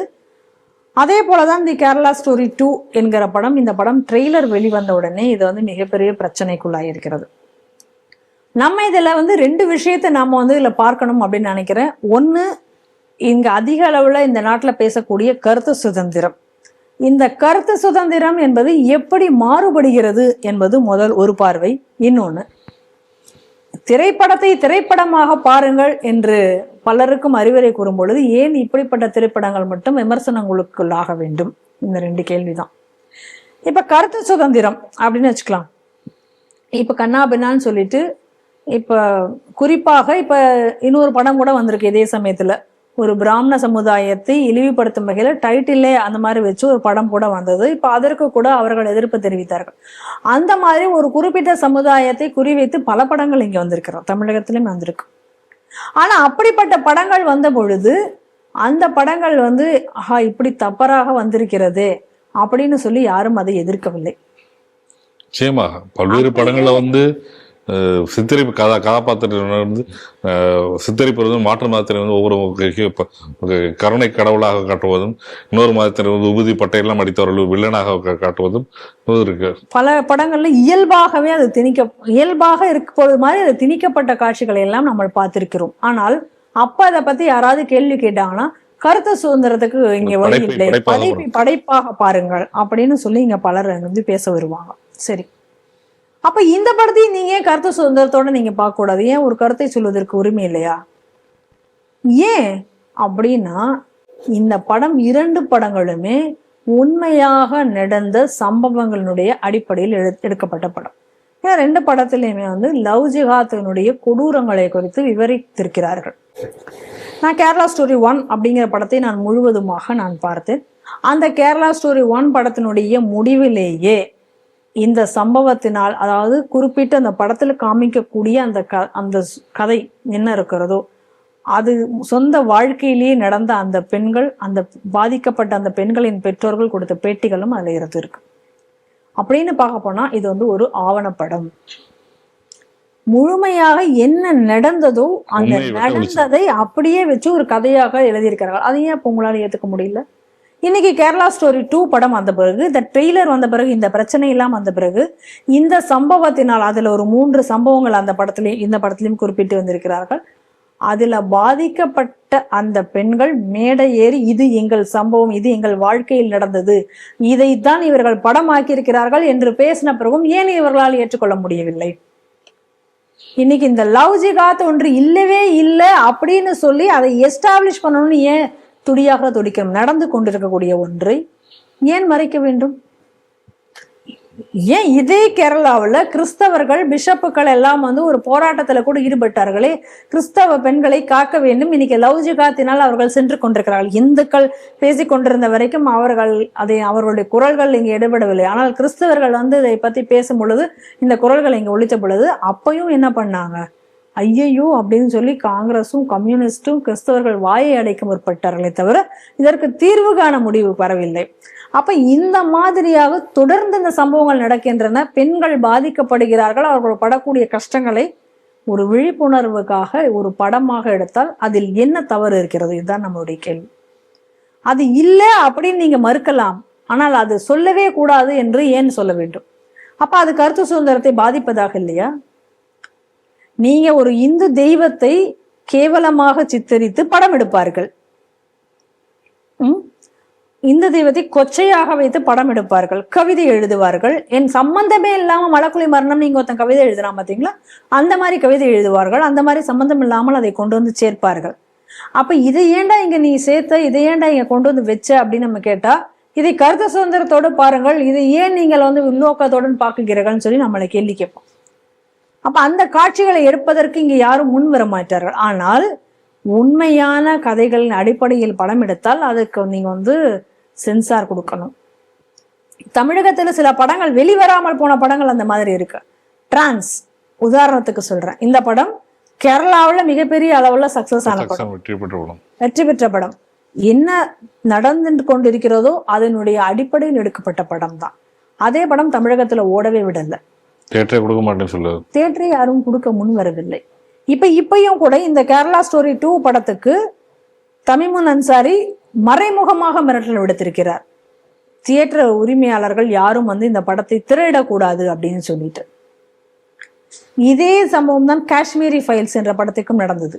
அதே போலதான் தி கேரளா ஸ்டோரி 2 என்கிற படம், இந்த படம் ட்ரெய்லர் வெளிவந்த உடனே இது மிகப்பெரிய பிரச்சனைக்குள்ளாயிருக்கிறது. நம்ம இதுல 2 விஷயத்தை நாம இதுல பார்க்கணும் அப்படின்னு நினைக்கிறேன். ஒண்ணு, இங்க அதிக அளவுல இந்த நாட்டுல பேசக்கூடிய கருத்து சுதந்திரம். இந்த கருத்து சுதந்திரம் என்பது எப்படி மாறுபடுகிறது என்பது முதல் ஒரு பார்வை. இன்னொன்னு, திரைப்படத்தை திரைப்படமாக பாருங்கள் என்று பலருக்கும் அறிவுரை கூறும் பொழுது ஏன் இப்படிப்பட்ட திரைப்படங்கள் மட்டும் விமர்சனங்களுக்குள்ளாக வேண்டும்? இந்த 2 கேள்விதான். இப்ப கருத்து சுதந்திரம் அப்படின்னு வச்சுக்கலாம். இப்ப கண்ணாபின்னான்னு சொல்லிட்டு இப்ப குறிப்பாக இப்ப இன்னொரு படம் கூட வந்திருக்கு இதே சமயத்துல, ஒரு பிராமண சமுதாயத்தை இழிவுபடுத்தும் வகையில் டைட்டிலே அந்த மாதிரி வச்சு ஒரு படம் கூட வந்தது. இப்போ அதற்கு கூட அவர்கள் எதிர்ப்பு தெரிவித்தார்கள். அந்த மாதிரி ஒரு குறிப்பிட்ட சமுதாயத்தை குறிவைத்து பல படங்கள் இங்கே வந்திருக்கிறோம், தமிழகத்திலும் வந்திருக்கு. ஆனா அப்படிப்பட்ட படங்கள் வந்த பொழுது அந்த படங்கள் ஆஹா இப்படி தவறாக வந்திருக்கிறது அப்படின்னு சொல்லி யாரும் அதை எதிர்க்கவில்லை. நிச்சயமாக பல்வேறு படங்கள்ல சித்தரிப்பு கதாபாத்திரம் சித்தரிப்பு மாற்று மதத்தினர் ஒவ்வொரு கருணை கடவுளாக காட்டுவதும், இன்னொரு மதத்தினர் உபதி பட்டையெல்லாம் அடித்தவர்கள் வில்லனாக காட்டுவதும் இருக்கு. பல படங்கள்ல இயல்பாகவே அது இயல்பாக இருப்பது மாதிரி அது திணிக்கப்பட்ட காட்சிகளை எல்லாம் நம்ம பார்த்திருக்கிறோம். ஆனால் அப்ப அதை பத்தி யாராவது கேள்வி கேட்டாங்கன்னா கருத்து சுதந்திரத்துக்கு இங்க வழி இல்லை, படைப்பாக பாருங்கள் அப்படின்னு சொல்லி இங்க பலர் பேச வருவாங்க. சரி, அப்ப இந்த படத்தையும் நீங்க ஏன் கருத்து சுதந்திரத்தோட நீங்க பார்க்க கூடாது? ஏன் ஒரு கருத்தை சொல்வதற்கு உரிமை இல்லையா? ஏன் அப்படின்னா இந்த படம் 2 படங்களுமே உண்மையாக நடந்த சம்பவங்களுடைய அடிப்படையில் எடுக்கப்பட்ட படம். ஏன்னா 2 படத்திலையுமே லவ் ஜிஹாத்தினுடைய கொடூரங்களை குறித்து விவரித்திருக்கிறார்கள். நான் கேரளா ஸ்டோரி 1 அப்படிங்கிற படத்தை நான் முழுவதுமாக நான் பார்த்தேன். அந்த கேரளா ஸ்டோரி 1 படத்தினுடைய முடிவிலேயே இந்த சம்பவத்தினால், அதாவது குறிப்பிட்ட அந்த படத்துல காமிக்கக்கூடிய அந்த கதை என்ன இருக்கிறதோ அது சொந்த வாழ்க்கையிலேயே நடந்த அந்த பெண்கள், அந்த பாதிக்கப்பட்ட அந்த பெண்களின் பெற்றோர்கள் கொடுத்த பேட்டிகளும் அதுல இருக்கு. அப்படின்னு பார்க்க போனா இது ஒரு ஆவணப்படம். முழுமையாக என்ன நடந்ததோ அந்த நடந்ததை அப்படியே வச்சு ஒரு கதையாக எழுதியிருக்கிறார்கள். அதை ஏன் உங்களால ஏத்துக்க முடியல? இன்னைக்கு கேரளா ஸ்டோரி 2 படம் வந்த பிறகு, இந்த ட்ரெய்லர் வந்த பிறகு, இந்த பிரச்சனை எல்லாம் வந்த பிறகு, இந்த சம்பவத்தினால் அதுல ஒரு 3 சம்பவங்கள் அந்த படத்திலையும் இந்த படத்திலையும் குறிப்பிட்டு வந்திருக்கிறார்கள். அதுல பாதிக்கப்பட்ட அந்த பெண்கள் மேடை ஏறி இது எங்கள் சம்பவம், இது எங்கள் வாழ்க்கையில் நடந்தது, இதைத்தான் இவர்கள் படமாக்கி இருக்கிறார்கள் என்று பேசின பிறகும் ஏன் இவர்களால் ஏற்றுக்கொள்ள முடியவில்லை? இன்னைக்கு இந்த லவ் ஜிகாத் ஒன்று இல்லவே இல்லை அப்படின்னு சொல்லி அதை எஸ்டாப்ளிஷ் பண்ணணும்னு ஏன் துடியாக துடிக்கணும்? நடந்து கொண்டிருக்கக்கூடிய ஒன்றை ஏன் மறைக்க வேண்டும்? ஏன் இதே கேரளாவில் கிறிஸ்தவர்கள் பிஷப்புகள் எல்லாம் ஒரு போராட்டத்துல கூட ஈடுபட்டார்களே, கிறிஸ்தவ பெண்களை காக்க வேண்டும், இன்னைக்கு லவ் ஜிகாத்தினால் அவர்கள் சென்று கொண்டிருக்கிறார்கள். இந்துக்கள் பேசி கொண்டிருந்த வரைக்கும் அவர்களுடைய குரல்கள் இங்கே எடுபடவில்லை. ஆனால் கிறிஸ்தவர்கள் இதை பத்தி பேசும் பொழுது, இந்த குரல்கள் இங்க ஒழித்த பொழுது அப்பையும் என்ன பண்ணாங்க? ஐயையோ அப்படின்னு சொல்லி காங்கிரஸும் கம்யூனிஸ்டும் கிறிஸ்தவர்கள் வாயை அடைக்க முற்பட்டார்களே தவிர இதற்கு தீர்வு காண முடிவு பெறவில்லை. அப்ப இந்த மாதிரியாக தொடர்ந்து இந்த சம்பவங்கள் நடக்கின்றன. பெண்கள் பாதிக்கப்படுகிறார்கள். அவர்கள் படக்கூடிய கஷ்டங்களை ஒரு விழிப்புணர்வுக்காக ஒரு படமாக எடுத்தால் அதில் என்ன தவறு இருக்கிறது? இதுதான் நம்மளுடைய கேள்வி. அது இல்லை அப்படின்னு நீங்க மறுக்கலாம், ஆனால் அது சொல்லவே கூடாது என்று ஏன் சொல்ல வேண்டும்? அப்ப அது கருத்து சுதந்திரத்தை பாதிப்பதாக இல்லையா? நீங்க ஒரு இந்து தெய்வத்தை கேவலமாக சித்தரித்து படம் எடுப்பார்கள், இந்து தெய்வத்தை கொச்சையாக வைத்து படம் எடுப்பார்கள், கவிதை எழுதுவார்கள். என் சம்பந்தமே இல்லாம மலக்குழி மரணம் நீங்க ஒருத்தன் கவிதை எழுதுனா பாத்தீங்களா, அந்த மாதிரி கவிதை எழுதுவார்கள். அந்த மாதிரி சம்பந்தம் இல்லாமல் அதை கொண்டு சேர்ப்பார்கள். அப்ப இதை ஏண்டா இங்க நீ சேர்த்த, இதை ஏண்டா இங்க கொண்டு வச்ச அப்படின்னு நம்ம கேட்டா, இதை கருத்து சுதந்திரத்தோடு பாருங்கள், இதை ஏன் நீங்கள் உள்நோக்கத்தோடு பாக்குகிறீர்கள்னு சொல்லி நம்மளை கேள்வி கேட்போம். அப்ப அந்த காட்சிகளை எடுப்பதற்கு இங்க யாரும் முன் வர மாட்டார்கள். ஆனால் உண்மையான கதைகளின் அடிப்படையில் படம் எடுத்தால் அதுக்கு நீங்க சென்சார் கொடுக்கணும். தமிழகத்துல சில படங்கள் வெளிவராமல் போன படங்கள் அந்த மாதிரி இருக்கு. டிரான்ஸ் உதாரணத்துக்கு சொல்றேன். இந்த படம் கேரளாவில் மிகப்பெரிய அளவுல சக்சஸ் ஆன படம், வெற்றி பெற்ற படம். என்ன நடந்து கொண்டிருக்கிறதோ அதனுடைய அடிப்படையில் எடுக்கப்பட்ட படம் தான். அதே படம் தமிழகத்துல ஓடவே விடல. தியேட்டரை யாரும் கொடுக்க முன் வரவில்லை. இப்பயும் கூட இந்த கேரளா ஸ்டோரி 2 படத்துக்கு தமிமுன் அன்சாரி மறைமுகமாக மிரட்டல் விடுத்திருக்கிறார். தியேட்டர் உரிமையாளர்கள் யாரும் இந்த படத்தை திரையிடக்கூடாது அப்படின்னு சொல்லிட்டு. இதே சம்பவம் தான் காஷ்மீரி ஃபைல்ஸ் என்ற படத்துக்கும் நடந்தது.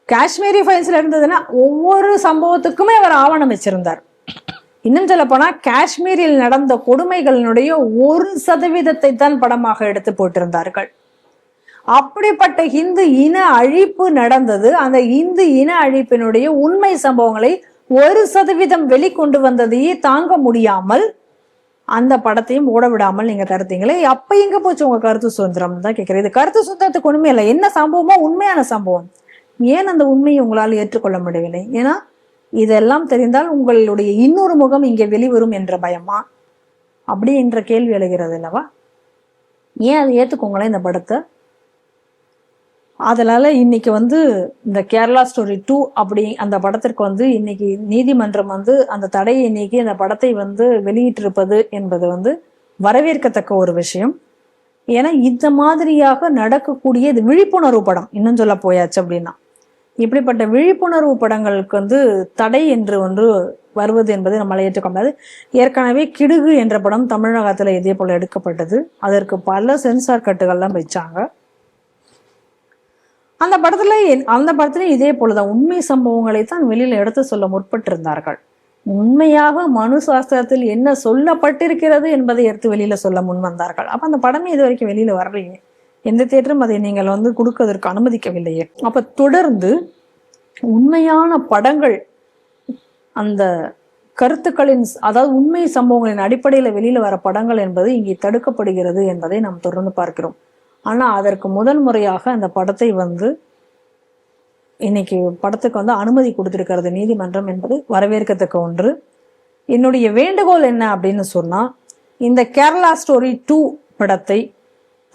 காஷ்மீரி ஃபைல்ஸ்ல இருந்ததுன்னா ஒவ்வொரு சம்பவத்துக்குமே அவர் ஆவணம் வச்சிருந்தார். இன்னும் சொல்ல போனா காஷ்மீரில் நடந்த கொடுமைகளினுடைய 1% தான் படமாக எடுத்து போட்டிருந்தார்கள். அப்படிப்பட்ட இந்து இன அழிப்பு நடந்தது. அந்த இந்து இன அழிப்பினுடைய உண்மை சம்பவங்களை 1% வெளிக்கொண்டு வந்ததையே தாங்க முடியாமல் அந்த படத்தையும் ஓட விடாமல் நீங்க தடுத்தீங்களே, அப்ப எங்க போச்சு உங்க கருத்து சுதந்திரம் தான் கேட்கிறேன். இது கருத்து சுதந்திரத்துக்கு உண்மை இல்லை. என்ன சம்பவமோ உண்மையான சம்பவம் ஏன் அந்த உண்மையை உங்களால் ஏற்றுக்கொள்ள முடியவில்லை? ஏன்னா இதெல்லாம் தெரிந்தால் உங்களுடைய இன்னொரு முகம் இங்கே வெளிவரும் என்ற பயமா அப்படி என்ற கேள்வி எழுகிறது அல்லவா? ஏன் அதை ஏற்றுக்கோங்களேன் இந்த படத்தை. அதனால இன்னைக்கு இந்த கேரளா ஸ்டோரி 2 அப்படி அந்த படத்திற்கு இன்னைக்கு நீதிமன்றம் அந்த தடையை நீக்கி அந்த படத்தை வெளியிட்டிருப்பது என்பது வரவேற்கத்தக்க ஒரு விஷயம். ஏன்னா இந்த மாதிரியாக நடக்கக்கூடிய இது விழிப்புணர்வு படம். இன்னும் சொல்ல போயாச்சு அப்படின்னா இப்படிப்பட்ட விழிப்புணர்வு படங்களுக்கு தடை என்று வருவது என்பதை நம்மளால் ஏற்றுக்க முடியாது. ஏற்கனவே கிடுகு என்ற படம் தமிழகத்துல இதே போல எடுக்கப்பட்டது. அதற்கு பல சென்சார் கட்டுகள்லாம் வச்சாங்க. அந்த படத்துல இதே போலதான் உண்மை சம்பவங்களை தான் வெளியில எடுத்து சொல்ல முற்பட்டிருந்தார்கள். உண்மையாக மனு சாஸ்திரத்தில் என்ன சொல்லப்பட்டிருக்கிறது என்பதை எடுத்து வெளியில சொல்ல முன் வந்தார்கள். அப்ப அந்த படமே இது வரைக்கும் வெளியில வரலையே. எந்த தியேட்டரும் அதை நீங்கள் கொடுக்கறதற்கு அனுமதிக்கவில்லையே. அப்ப தொடர்ந்து உண்மையான படங்கள் அந்த கருத்துக்களின் அதாவது உண்மை சம்பவங்களின் அடிப்படையில வெளியில வர படங்கள் என்பது இங்கே தடுக்கப்படுகிறது என்பதை நாம் தொடர்ந்து பார்க்கிறோம். ஆனா அதற்கு முதல் முறையாக அந்த படத்தை இன்னைக்கு படத்துக்கு அனுமதி கொடுத்திருக்கிறது நீதிமன்றம் என்பது வரவேற்கத்தக்க ஒன்று. என்னுடைய வேண்டுகோள் என்ன அப்படின்னு சொன்னா, இந்த கேரளா ஸ்டோரி 2 படத்தை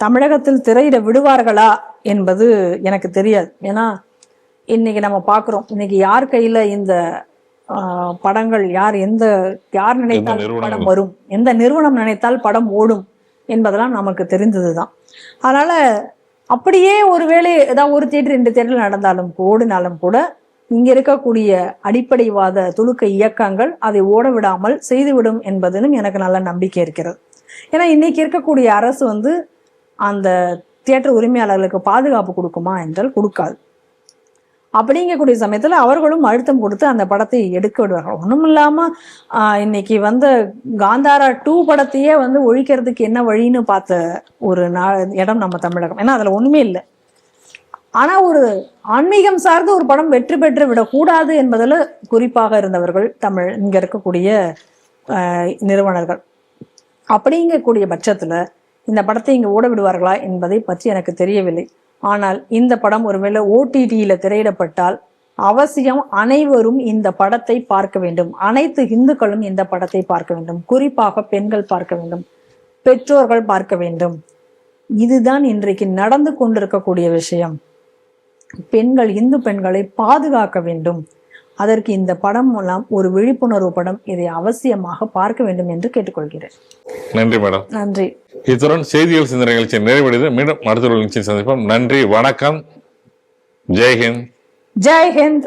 தமிழகத்தில் திரையிட விடுவார்களா என்பது எனக்கு தெரியாது. ஏன்னா இன்னைக்கு நம்ம பார்க்கிறோம், இன்னைக்கு யார் கையில இந்த படங்கள் யார் நினைத்தால் படம் வரும், எந்த நிறுவனம் நினைத்தால் படம் ஓடும் என்பதெல்லாம் நமக்கு தெரிந்ததுதான். அதனால அப்படியே ஒருவேளை ஏதாவது ஒரு தியேட்டர் 2 தியேட்டர் நடந்தாலும் ஓடினாலும் கூட இங்க இருக்கக்கூடிய அடிப்படைவாத துலுக்க இயக்கங்கள் அதை ஓட விடாமல் செய்துவிடும் என்பதிலும் எனக்கு நல்ல நம்பிக்கை இருக்கிறது. ஏன்னா இன்னைக்கு இருக்கக்கூடிய அரசு அந்த தியேட்டர் உரிமையாளர்களுக்கு பாதுகாப்பு கொடுக்குமா என்றால் கொடுக்காது. அப்படிங்கக்கூடிய சமயத்துல அவர்களும் அழுத்தம் கொடுத்து அந்த படத்தை எடுக்க விடுவார்கள். ஒண்ணும் இல்லாம இன்னைக்கு காந்தாரா 2 படத்தையே ஒழிக்கிறதுக்கு என்ன வழின்னு பார்த்த ஒரு இடம் நம்ம தமிழகம். ஏன்னா அதுல ஒண்ணுமே இல்லை. ஆனா ஒரு ஆன்மீகம் சார்ந்த ஒரு படம் வெற்றி பெற்று விடக்கூடாது என்பதில் குறிப்பாக இருந்தவர்கள் இங்க இருக்கக்கூடிய நிறுவனர்கள். அப்படிங்கக்கூடிய பட்சத்துல இந்த படத்தை இங்க ஓட விடுவார்களா என்பதை பற்றி எனக்கு தெரியவில்லை. ஆனால் இந்த படம் ஒருவேளை OTT-ல திரையிடப்பட்டால் அவசியம் அனைவரும் இந்த படத்தை பார்க்க வேண்டும். அனைத்து இந்துக்களும் இந்த படத்தை பார்க்க வேண்டும். குறிப்பாக பெண்கள் பார்க்க வேண்டும், பெற்றோர்கள் பார்க்க வேண்டும். இதுதான் இன்றைக்கு நடந்து கொண்டிருக்கக்கூடிய விஷயம். இந்து பெண்களை பாதுகாக்க வேண்டும். அதற்கு இந்த படம் மூலம் ஒரு விழிப்புணர்வு படம், இதை அவசியமாக பார்க்க வேண்டும் என்று கேட்டுக்கொள்கிறேன். நன்றி மேடம். நன்றி. இத்துடன் செய்திகள் சிந்தனை நிகழ்ச்சி நிறைவடைது. மீண்டும் அடுத்த நிகழ்ச்சியில் சந்திப்போம். நன்றி, வணக்கம், ஜெய்ஹிந்த். ஜெய்ஹிந்த்.